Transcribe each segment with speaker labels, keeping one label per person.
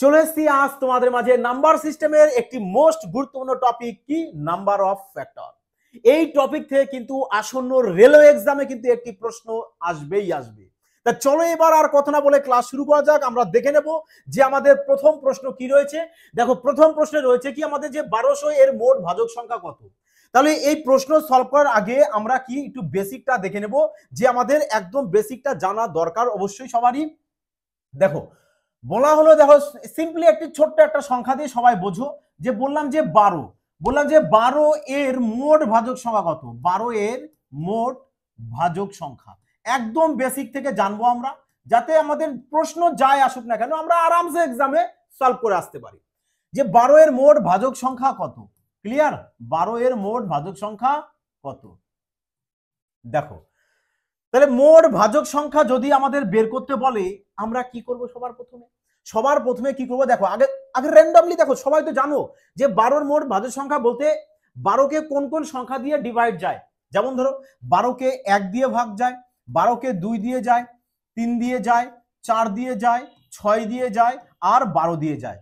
Speaker 1: চলে এসেছি আজ তোমাদের মাঝে নাম্বার সিস্টেমের একটি মোস্ট গুরুত্বপূর্ণ টপিক কি নাম্বার অফ ফ্যাক্টর। এই টপিক থেকে কিন্তু আসন্ন রেলওয়ে এক্সামে কিন্তু একটি প্রশ্ন আসবেই আসবে। তা চলো এবার আর কথা না বলে ক্লাস শুরু করা যাক। আমরা দেখে নেব যে আমাদের প্রথম প্রশ্ন কি রয়েছে। দেখো প্রথম প্রশ্নে রয়েছে কি আমাদের যে 1200 এর মোট ভাজক সংখ্যা কত। তাহলে এই প্রশ্ন সলভ করার আগে আমরা কি একটু বেসিকটা দেখে নেব, যে আমাদের একদম বেসিকটা জানা দরকার অবশ্যই সবারই। দেখো বলা হলো, দেখো সিম্পলি একটি ছোট্ট একটা সংখ্যা দিয়ে সবাই বোঝো, যে বললাম যে 12 এর মোট ভাজক সংখ্যা কত। 12 এর মোট ভাজক সংখ্যা একদম বেসিক থেকে জানবো আমরা, যাতে আমাদের প্রশ্ন যায় আসুক না কেন আমরা আরামসে এক্সামে সলভ করে আসতে পারি। যে 12 এর মোট ভাজক সংখ্যা কত, ক্লিয়ার? 12 এর মোট ভাজক সংখ্যা কত। দেখো তাহলে মোট ভাজক সংখ্যা যদি আমাদের বের করতে বলে আমরা কি করব? সবার প্রথমে কি করব? দেখো আগে আগে র্যান্ডমলি, দেখো সবাই তো জানো যে 12 মোট ভাজক সংখ্যা বলতে 12কে কোন কোন সংখ্যা দিয়ে ডিভাইড যায়। যেমন ধরো 12কে 1 দিয়ে ভাগ যায়, 12কে 2 দিয়ে যায়, 3 দিয়ে যায়, 4 দিয়ে যায়, 6 দিয়ে যায়, আর 12 দিয়ে যায়,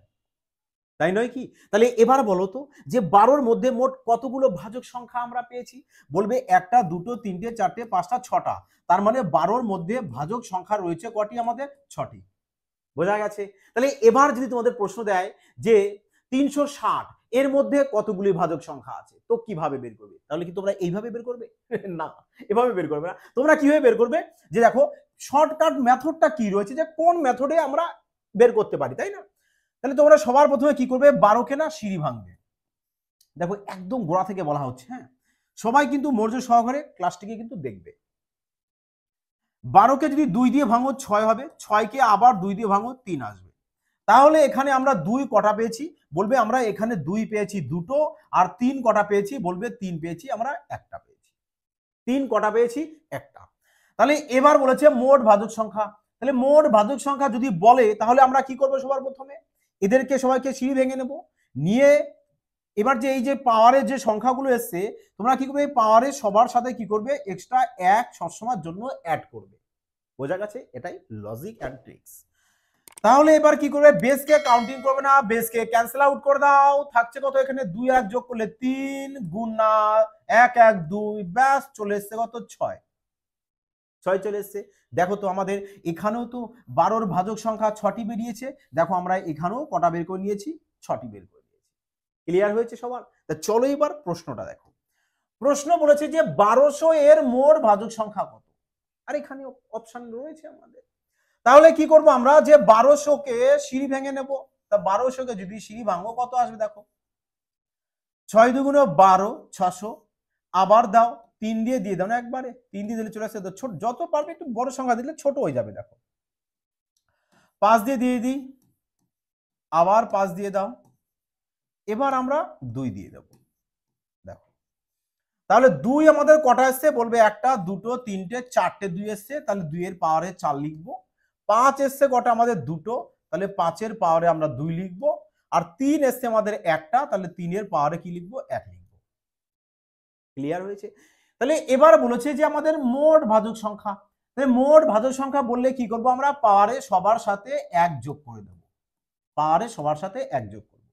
Speaker 1: তাই নয় কি? তাহলে এবার বলো তো যে 12র মধ্যে মোট কতগুলো ভাজক সংখ্যা আমরা পেয়েছি। বলবে একটা, দুটো, তিনটে, চারটে, পাঁচটা, ছটা। তার মানে 12র মধ্যে ভাজক সংখ্যা রয়েছে কটি? আমাদের 6টি। বোঝা গেছে? তাহলে এবার যদি তোমাদের প্রশ্ন দেয় যে 360 এর মধ্যে কতগুলি ভাজক সংখ্যা আছে, তো কিভাবে বের করবে? তাহলে কি তোমরা এইভাবে বের করবে? না, এভাবে বের করবে না। তোমরা কিভাবে বের করবে? যে দেখো শর্টকাট মেথডটা কি রয়েছে, যে কোন মেথডে আমরা বের করতে পারি, তাই না? তাহলে তোমরা সবার প্রথমে কি করবে? 12কে না সিঁড়ি ভাঙবে। দেখো একদম গোড়া থেকে বলা হচ্ছে, হ্যাঁ, সবাই কিন্তু মনোযোগ সহকারে ক্লাসটিকে কিন্তু দেখবে। 12কে যদি 2 দিয়ে ভাঙো 6 হবে, 6কে আবার 2 দিয়ে ভাঙো 3 আসবে। তাহলে এখানে আমরা 2 কটা পেয়েছি? বলবে আমরা এখানে 2 পেয়েছি দুটো, আর 3 কটা পেয়েছি? বলবে 3 পেয়েছি আমরা একটা পেয়েছি। 3 কটা পেয়েছি? একটা। তাহলে এবার বলেছে মোট ভাজক সংখ্যা। তাহলে মোট ভাজক সংখ্যা যদি বলে তাহলে আমরা কি করব? সবার প্রথমে এদেরকে সবাইকে সিঁড়ি ভেঙে নেব, নিয়ে এবার যে এই যে পাওয়ারের যে সংখ্যাগুলো এসছে তোমরা কি করবে? পাওয়ারের সবার সাথে কি করবে? এক্সট্রা 1 সবসময়ের জন্য অ্যাড করবে। বোঝা গেছে? এটাই লজিক অ্যান্ড ট্রিক্স। তাহলে এবার কি করবে? বেসকে কাউন্টিং করবে না, বেসকে ক্যান্সেল আউট করে দাও। থাকছে কত? এখানে 2 আর 1 যোগ করলে 3 গুণ না 1 1 2, ব্যাস চলে এসছে কত? 6 চলে এসছে। দেখো তো আমাদের এখানেও তো 12র ভাজক সংখ্যা 6টি বেরিয়েছে। দেখো আমরা এখানেও কটা বের করে নিয়েছি? 6টি বের করে নিয়েছি। ক্লিয়ার হয়েছে সবার? তা চলো এবার প্রশ্নটা দেখো। প্রশ্ন বলেছে যে 1200 এর মোট ভাজক সংখ্যা কত। আর এখানে অপশন রয়েছে আমাদের। তাহলে কি করব আমরা? যে 1200কে সিঁড়ি ভেঙে নেব। তা 1200কে যদি সিঁড়ি ভাঙো কত আসবে? দেখো 6 দুগুণ 12, 600। আবার দাও 3 দিয়ে দাও না একবারে। 3 দিয়ে দিলে চলে আসছে, তো ছোট যত পারবে একটু বড় সংখ্যা দিলে ছোট হয়ে যাবে। দেখো 5 দিয়ে দিই, আবার 5 দিয়ে দাও, এবার আমরা 2 দিয়ে দেব। দেখো তাহলে 2 আমাদের কটা এসছে? বলবে একটা, দুটো, তিনটে, চারটে 2 এসছে, তাহলে 2 এর পাওয়ারে 4 লিখবো। 5 এসছে কটা? আমাদের দুটো, তাহলে 5 এর পাওয়ারে আমরা 2 লিখবো। আর 3 এসছে আমাদের একটা, তাহলে 3 এর পাওয়ারে কি লিখবো? 1 লিখবো। ক্লিয়ার হয়েছে? তাহলে এবার বলেছে যে আমাদের মোট ভাজক সংখ্যা। তাহলে মোট ভাজক সংখ্যা বললে কি করব আমরা? পাওয়ারে সবার সাথে 1 যোগ করে দেব। পাওয়ারে সবার সাথে 1 যোগ করব।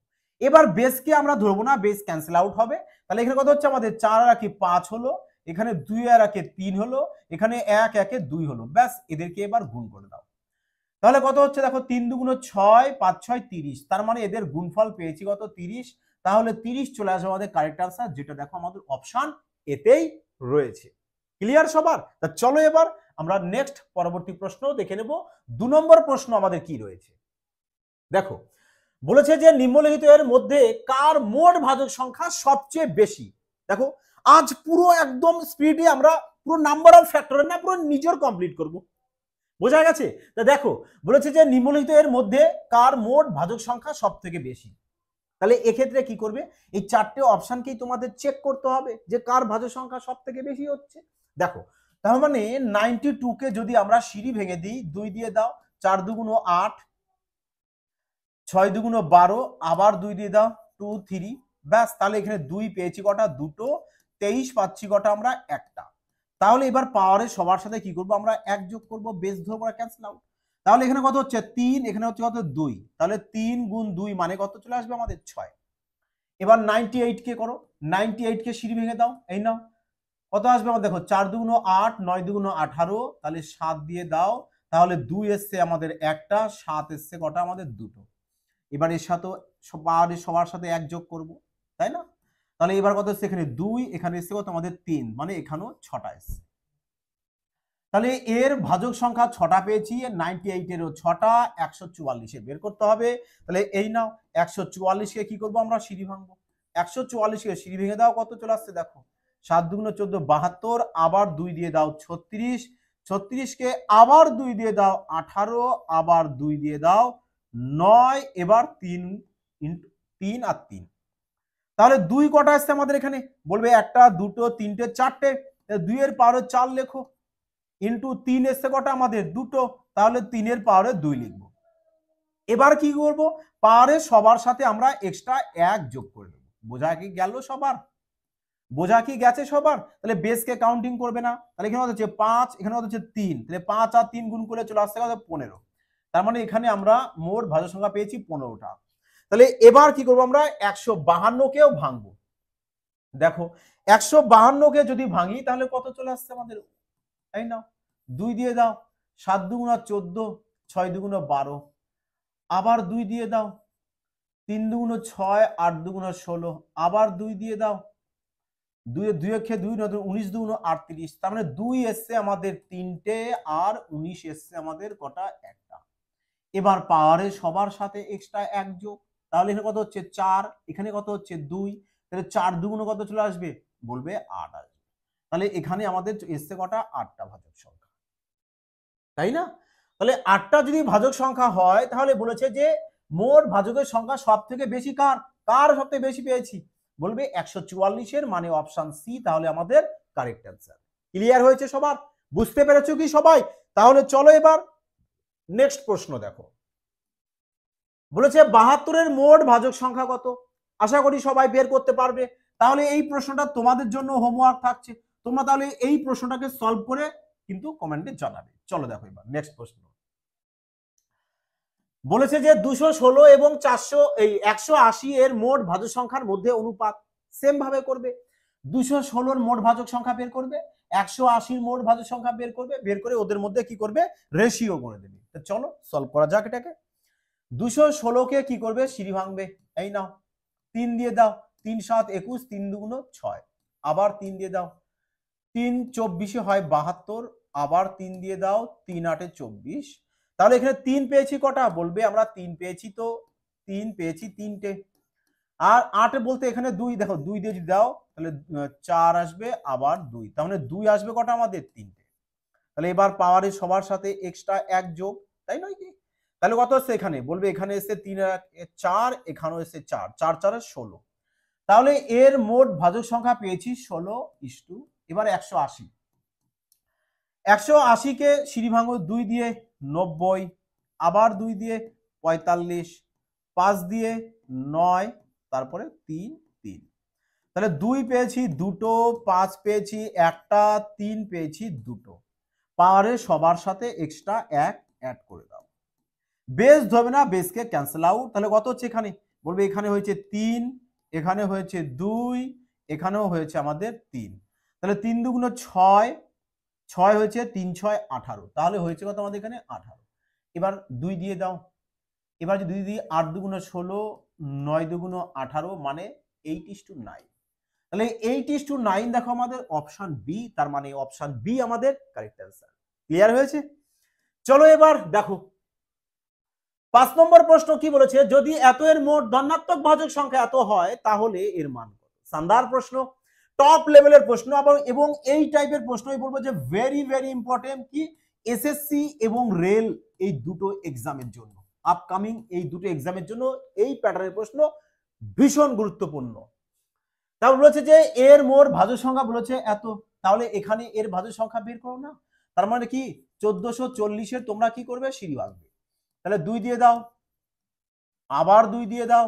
Speaker 1: এবার বেসকে আমরা ধরবো না, বেস ক্যান্সেল আউট হবে। তাহলে এখানে কত হচ্ছে? আমাদের 4 আর 1 5 হলো, এখানে 2 আর 1 3 হলো, এখানে 1 1 2 হলো। ব্যাস এদেরকে এবার গুণ করে দাও। তাহলে কত হচ্ছে? দেখো 3 দুগুণ 6, 5 6 30। তার মানে এদের গুণফল পেয়েছি কত? 30। তাহলে 30 চলে আসবে আমাদের কারেক্ট আনসার, যেটা দেখো আমাদের অপশন এতেই রয়েছে। ক্লিয়ার সবার? তা চলো এবার আমরা নেক্সট পরবর্তী প্রশ্ন দেখে নেব। 2 নম্বর প্রশ্ন আমাদের কি রয়েছে। দেখো বলেছে যে নিম্নলিখিত এর মধ্যে কার মোট ভাজক সংখ্যা সবচেয়ে বেশি। দেখো আজ পুরো একদম স্পিডে আমরা পুরো নাম্বার অফ ফ্যাক্টর না পুরো নিজের কমপ্লিট করব। বোঝা গেছে? তা দেখো বলেছে যে নিম্নলিখিত এর মধ্যে কার মোট ভাজক সংখ্যা সব থেকে বেশি। তাহলে এক্ষেত্রে কি করবে? এই চারটে অপশনকেই তোমাদের চেক করতে হবে যে কার ভাজক সংখ্যা সব থেকে বেশি হচ্ছে। দেখো তার মানে 92 কে যদি আমরা সিঁড়ি ভেঙে দিই, 2 দিয়ে দাও, 4 দুগুণ 8, 6 দুগুণ 12, আবার 2 দিয়ে দাও, 2 3, ব্যাস তাহলে এখানে 2 পেয়েছি কটা? দুটো। 23 পাচ্ছি কটা আমরা? একটা। তাহলে এবার পাওয়ারে সবার সাথে কি করব আমরা? 1 যোগ করব, বেস ধরবো, ক্যান্সেল আউট। তাহলে এখানে কত হচ্ছে 3, এখানে হচ্ছে কত 2, তাহলে 3 গুণ 2 মানে কত চলে আসবে আমাদের 6। এবার 98 কে করো, 98 কে সিঁড়ি ভেঙে দাও, এই নাও কত আসবে আমার দেখো 4 দুগুণ 8, 9 দুগুণ 18, তাহলে 7 দিয়ে দাও, তাহলে 2 এসছে আমাদের একটা, 7 এসছে কটা আমাদের দুটো। এবার এর সাথে সবার সাথে 1 যোগ করব, তাই না? তাহলে এবার কত এসছে এখানে 2, এখানে এসছে কত আমাদের 3, মানে এখানেও 6টা এসছে। তাহলে এর ভাজক সংখ্যা 6টা পেয়েছি, 98 এরও 6টা, 144 বের করতে হবে। তাহলে এই নাও 144 কে কি করব আমরা সিঁড়ি ভাঙবো, 144 কে সিঁড়ি ভেঙে দাও, কত চলে আসছে দেখো 7 দুগুণ 14, 72, আবার 2 দিয়ে দাও 36, 36 কে আবার 2 দিয়ে দাও 18, আবার 2 দিয়ে দাও 9, এবার 3 3 আর 3, তাহলে 2 কটা আসছে আমাদের এখানে, বলবে একটা, দুটো, তিনটে, চারটে, 2 এর পাওয়ারে 4 লেখো, ইন্টু 3 এসছে কটা আমাদের দুটো, তাহলে 3 এর পাওয়ারে 2 লিখবো। এবার কি করব, পাওয়ারে সবার সাথে আমরা এক্সট্রা 1 যোগ করে দেবো। বোঝা কি গেল সবার, বোঝা কি গেছে সবার? তাহলে বেসকে কাউন্টিং করবে না, তাহলে এখানে হচ্ছে 5, এখানে হচ্ছে 3, তাহলে 5 আর 3 গুণ করে চলে আসছে কত 15, তার মানে এখানে আমরা মোট ভাজক সংখ্যা পেয়েছি 15টা। তাহলে এবার কি করবো আমরা 152 কেও ভাঙবো। দেখো 152 কে যদি ভাঙি তাহলে কত চলে আসছে আমাদের, তাই না? 2 দিয়ে দাও, 7 দুগুণ 14, 6 দুগুণ 12, আবার 2 দিয়ে দাও, 3 দুগুণ 6, 8 দুগুণ 16, আবার 2 দিয়ে দাও, 2 এর 2 19 দুগুণ 38, তার মানে 2 এসছে আমাদের 3টে, আর 19 এসছে আমাদের কটা একটা। এবার পাওয়ারে সবার সাথে এক্সট্রা 1 যোগ, তাহলে এখানে কত হচ্ছে 4, এখানে কত হচ্ছে 2, তাহলে 4 দুগুণ কত চলে আসবে, বলবে 8 আসবে। তাহলে এখানে আমাদের এসছে কটা 8টা ভাজক সংখ্যা, তাই না? তাহলে 8টা যদি ভাজক সংখ্যা হয় তাহলে বলেছে যে মোট ভাজকের সংখ্যা সব থেকে বেশি কার, কার সব থেকে বেশি পেয়েছি, বলবে 144 এর, মানে অপশন সি তাহলে আমাদের কারেক্ট অ্যান্সার। ক্লিয়ার হয়েছে সবার, বুঝতে পেরেছো কি সবাই? তাহলে চলো এবার নেক্সট প্রশ্ন দেখো। বলেছে 72 এর মোট ভাজক সংখ্যা কত, আশা করি সবাই বের করতে পারবে। তাহলে এই প্রশ্নটা তোমাদের জন্য হোমওয়ার্ক থাকছে, তোমরা তাহলে এই প্রশ্নটাকে সলভ করে কিন্তু কমেন্টে জানাবে। চলো দেখো এবার নেক্সট প্রশ্ন। বলেছে যে 216 এবং 180 এর মোট ভাজক সংখ্যার মধ্যে অনুপাত সেম ভাবে করবে। 216 এর মোট ভাজক সংখ্যা বের করবে, 180 এর মোট ভাজক সংখ্যা বের করবে, বের করে ওদের মধ্যে কি করবে, রেশিও করে দেবে। তো চলো সলভ করা যাক এটাকে। 216 কে কি করবে, সিঁড়ি ভাঙবে, এই নাও 3 দিয়ে দাও, 3 7 21, 3 দুগুণ 6, আবার 3 দিয়ে দাও, 3 24 হয় 72, আবার 3 দিয়ে দাও, 3 8 24, তাহলে এখানে 3 পেয়েছি কটা, বলবে আমরা 3 পেয়েছি, তো 3 পেয়েছি 3টে, আর 8 বলতে এখানে 2, দেখো 2 দিয়ে যদি দাও তাহলে 4 আসবে, আবার 2, তার মানে 2 আসবে কটা আমাদের 3টে। তাহলে এবার পাওয়ারে সবার সাথে এক্সট্রা 1 যোগ, তাই নয় কি? তাহলে কত আসছে এখানে, বলবে এখানে এসে 3 4, এখানেও এসে 4, 4 4 16, তাহলে এর মোট ভাজক সংখ্যা পেয়েছি 16:, এবার 180, 180 কে সিঁড়ি ভাঙো 2 দিয়ে 90, আবার 2 দিয়ে 45, 5 দিয়ে 9, তারপরে 3 3, তাহলে 2 পেয়েছি দুটো, 5 পেয়েছি একটা, 3 পেয়েছি দুটো, পাওয়ারে সবার সাথে এক্সট্রা 1 অ্যাড করে দাও। বেস ধরবে না, বেসকে ক্যান্সেল আউট, তাহলে কত হচ্ছে এখানে, বলবে এখানে হয়েছে 3, এখানে হয়েছে 2, এখানেও হয়েছে আমাদের 3, তাহলে 3 দুগুণ 6, 6 হয়েছে 3 6 18, তাহলে হয়েছে কত আমাদের এখানে 18। এবার 2 দিয়ে দাও, এবার যদি 2 দিয়ে 8 দুগুণ 16, 9 দুগুণ 18, মানে 8:9, তাহলে 8:9 দেখো আমাদের অপশন বি, তার মানে অপশন বি আমাদের কারেক্ট অ্যান্সার। ক্লিয়ার হয়েছে? চলো এবার দেখো 5 নম্বর প্রশ্ন কি বলেছে, যদি এত এর মোট ধনাত্মক ভাজক সংখ্যা এত হয় তাহলে এর মান কত। শানদার প্রশ্ন, টপ লেভেলের প্রশ্ন, এবং এই টাইপের প্রশ্নই বলবো যে ভেরি ভেরি ইম্পর্টেন্ট, কি এসএসসি এবং রেল এই দুটো এক্সামের জন্য, আপকামিং এই দুটো এক্সামের জন্য এই প্যাটার্নের প্রশ্ন ভীষণ গুরুত্বপূর্ণ। তারপর বলেছে যে এর মোট ভাজক সংখ্যা বলেছে এত, তাহলে এখানে এর ভাজক সংখ্যা বের করো না, তার মানে কি 1440 এর তোমরা কি করবে, সিঁড়ি ভাঙবে, তাহলে 2 দিয়ে দাও, আবার 2 দিয়ে দাও,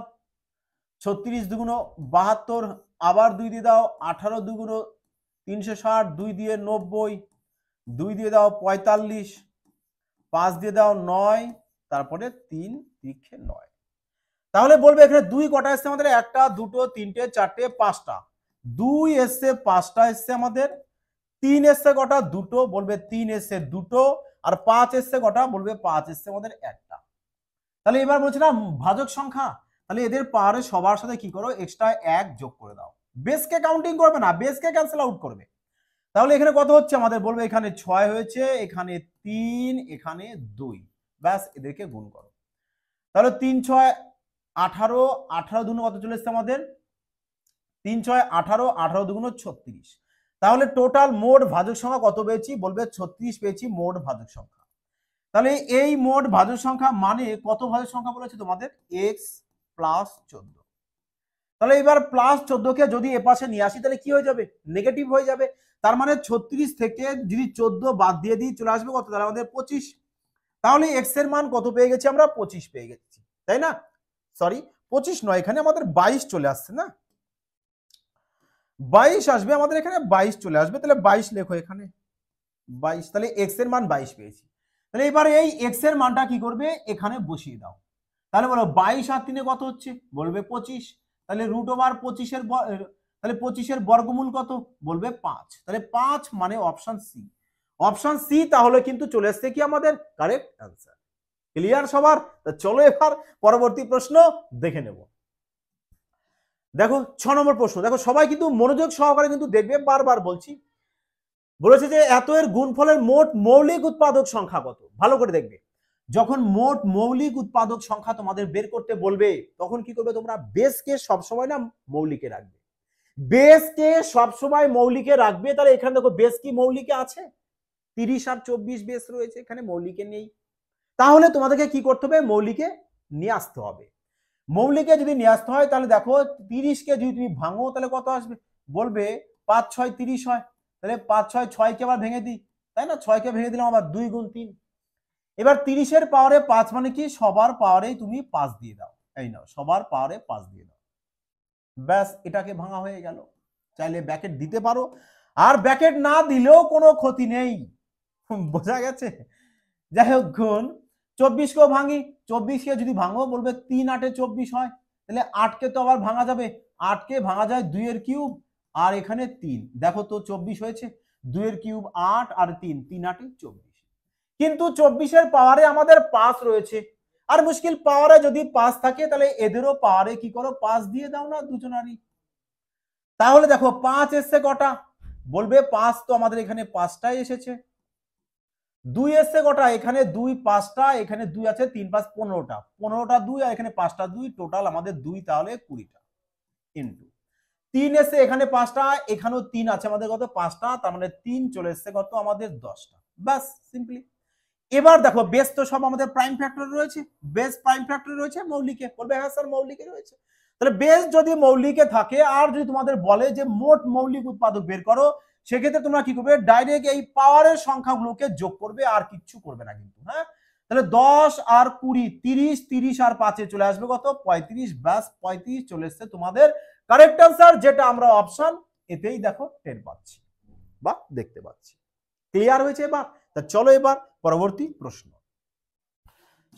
Speaker 1: 36 দুগুণ 72, আবার 2 দিয়ে দাও, 18 দুগুণ 360, 2 দিয়ে 90, 2 দিয়ে দাও 45, 5 দিয়ে দাও 9, তারপরে 3 লিখে 9। তাহলে বলবে এখানে 2 কটা এসছে আমাদের? 1টা 2টো 3টে 4টে 5টা। 2 এসছে 5টা এসছে আমাদের। 3 এসছে কটা? 2টো, বলবে 3 এসছে 2টো। আর 5 এসছে কটা? বলবে 5 এসছে আমাদের 1টা। তাহলে এবার বলছে না ভাজক সংখ্যা, তাহলে এদের পাওয়ারে সবার সাথে কি করো? এক্সট্রা 1 যোগ করে দাও। বেসকে কাউন্টিং করবে না, বেসকে ক্যান্সেল আউট করবে। তাহলে এখানে কত হচ্ছে আমাদের? বলবে এখানে 6 হয়েছে, এখানে 3, এখানে 2। ব্যাস, এদেরকে গুণ করো। তাহলে 3 6 18, 18 দুগুণ কত চলে এসছে আমাদের? 3 6 18, 18 দুগুণ 36। তাহলে টোটাল মোট ভাজক সংখ্যা কত পেয়েছি? বলবে 36 পেয়েছি মোট ভাজক সংখ্যা। তাহলে এই মোট ভাজক সংখ্যা মানে কত ভাজক সংখ্যা বলেছে তোমাদের? x plus 14। তাহলে এবার প্লাস 14 কে যদি এপাশে নিয়ে আসি তাহলে কি হয়ে যাবে? নেগেটিভ হয়ে যাবে। তার মানে 36 থেকে যদি 14 বাদ দিয়ে দিই চলে আসবে কত? তাহলে আমাদের 25। তাহলে এক্স এর মান কত পেয়ে গেছি আমরা? 25 পেয়ে গেছি, তাই না? সরি, 25 নয়, এখানে আমাদের 22 চলে আসছে না, 22 আসবে আমাদের, এখানে 22 চলে আসবে। তাহলে 22 লেখো এখানে 22। তাহলে এক্স এর মান 22 পেয়েছি। তাহলে এবার এই এক্স এর মানটা কি করবে? এখানে বসিয়ে দাও। তাহলে বলো 22 আর 3 কত হচ্ছে? বলবে 25। তাহলে রুট ওভার 25 এর তাহলে 25 এর বর্গমূল কত? বলবে 5। তাহলে 5 মানে অপশন সি। অপশন সি তাহলে কিন্তু চলে আসছে কি আমাদের কারেক্ট অ্যান্সার। ক্লিয়ার সবার? তা চলো এবার পরবর্তী প্রশ্ন দেখে নেব। দেখো 6 নম্বর প্রশ্ন। দেখো সবাই কিন্তু মনোযোগ সহকারে কিন্তু দেখবে, বারবার বলছি। বলেছে যে এত এর গুণফলের মোট মৌলিক উৎপাদক সংখ্যা কত? ভালো করে দেখবে। যখন মোট মৌলিক উৎপাদক সংখ্যা তোমাদের বের করতে বলবে তখন কি করবে তোমরা? বেসকে সবসময় না মৌলিকে রাখবে। বেসকে সবসময় মৌলিকে রাখবে। তাহলে এখানে দেখো বেস কি মৌলিকে আছে? 30 আর 24 বেস রয়েছে, এখানে মৌলিকে নেই। তাহলে তোমাদেরকে কি করতে হবে? মৌলিকে নিয়ে আসতে হবে। মৌলিকে যদি নিয়ে আসতে হয় তাহলে দেখো 30 কে যদি তুমি ভাঙো তাহলে কত আসবে? বলবে 5 6 30 হয়। তাহলে 5 6 6 কে আবার ভেঙে দিই, তাই না? 6 কে ভেঙে দিলাম আবার 2 গুণ 3। এবার 30 এর পাওয়ারে 5 মানে কি? সবার পাওয়ারেই তুমি 5 দিয়ে দাও। এই নাও, সবার পাওয়ারে 5 দিয়ে দাও। ব্যাস, এটাকে ভাঙা হয়ে গেল। চাইলে ব্র্যাকেট দিতে পারো, আর ব্র্যাকেট না দিলেও কোনো ক্ষতি নেই। বোঝা গেছে? যাই হোক, গুণ 24 কেও ভাঙি। 24 কে যদি ভাঙো বলবে 3 8 24 হয়। তাহলে 8 কে তো আবার ভাঙা যাবে। 8 কে ভাঙা যায় 2 এর কিউব, আর এখানে 3। দেখো তো 24 হয়েছে। 2 এর কিউব 8 আর 3 3 8 24। কিন্তু 24 এর পাওয়ারে আমাদের 5 রয়েছে। আর মুশকিল, পাওয়ারে যদি 5 থাকে তাহলে এদেরও পাওয়ারে কি করো? 5 দিয়ে দাও না দুজনারই। তাহলে দেখো 5 এসছে কটা? বলবে 5 তো আমাদের এখানে 5টাই এসেছে। 2 এসছে কটা? এখানে 2 5টা, এখানে 2 আছে 3 5 15টা। 15টা 2 আর এখানে 5টা 2, টোটাল আমাদের 2, তাহলে 20টা ইনটু 3 এসছে এখানে 5টা, এখানেও 3 আছে আমাদের কত? 5টা, তার মানে 3 চলে এসছে কত আমাদের? 10টা। বাস, সিম্পলি। এবার দেখো বেস তো সব আমাদের প্রাইম ফ্যাক্টর রয়েছে। বেস প্রাইম ফ্যাক্টর রয়েছে মৌলিকে? বলবে হ্যাঁ স্যার মৌলিকে রয়েছে। তাহলে বেস যদি মৌলিকে থাকে আর যদি তোমাদের বলে যে মোট মৌলিক উৎপাদক বের করো, সেক্ষেত্রে তোমরা কি করবে? ডাইরেক্ট এই পাওয়ারের সংখ্যাগুলোকে যোগ করবে, আর কিচ্ছু করবে না কিন্তু। হ্যাঁ, তাহলে 10 আর 20 30, 30 আর 5 চলে আসবে কত? 35। ব্যাস, 35 চলে এসছে তোমাদের কারেক্ট অ্যান্সার, যেটা আমরা অপশন এতেই দেখো টের পাচ্ছি বা দেখতে পাচ্ছি। ক্লিয়ার হয়েছে এবার? তা চলো এবার পরবর্তী প্রশ্ন।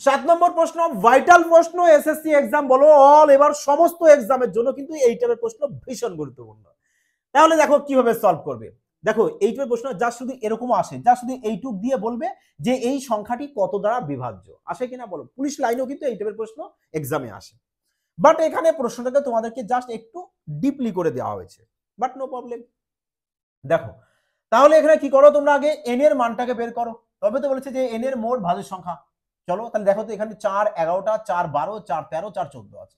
Speaker 1: 7 নম্বর প্রশ্ন, ভাইটাল প্রশ্ন, এসএসসি এক্সাম বলো অল, এবার সমস্ত এক্সামের জন্য কিন্তু এই টাইপের প্রশ্ন ভীষণ গুরুত্বপূর্ণ। তাহলে দেখো কিভাবে সলভ করবে। দেখো এই টাইপের প্রশ্ন যা শুধু এরকম আসে, যা শুধু এইটুক দিয়ে বলবে যে এই সংখ্যাটি কত দ্বারা বিভাজ্য, আসে কিনা বলো। পুলিশ লাইনেও কিন্তু এই টাইপের প্রশ্ন এক্সামে আসে, বাট এখানে প্রশ্নটাকে তোমাদেরকে জাস্ট একটু ডিপলি করে দেওয়া হয়েছে, বাট নো প্রবলেম। দেখো তাহলে এখানে কি করো তোমরা? আগে এন এর মানটাকে বের করো। তবে তো বলেছে যে এন এর মোট ভাজক সংখ্যা। চলো তাহলে দেখো তো এখানে 4 11টা, 4 12, 4 13, 4 14 আছে।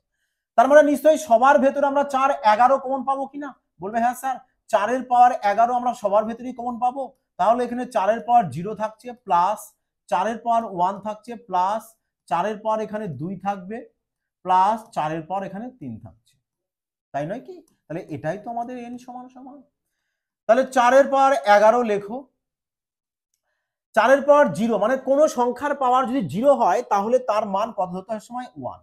Speaker 1: তার মানে নিশ্চয়ই সবার ভেতরে আমরা 4 11 কমন পাবো কিনা? বলবে হ্যাঁ স্যার, 4 এর পাওয়ার 11 আমরা সবার ভেতরেই কমন পাবো। তাহলে এখানে 4 এর পাওয়ার 0 থাকছে, প্লাস 4 এর পাওয়ার 1 থাকছে, প্লাস 4 এর পাওয়ার এখানে 2 থাকবে, প্লাস 4 এর পাওয়ার এখানে 3 থাকছে। তাই নয় কি? তাহলে এটাই তো আমাদের এন সমান সমান। তাহলে 4 এর পাওয়ার 11 লেখো। 4 এর পাওয়ার 0 মানে কোন সংখ্যার পাওয়ার যদি 0 হয় তাহলে তার মান কত হতে হয়? সময় 1।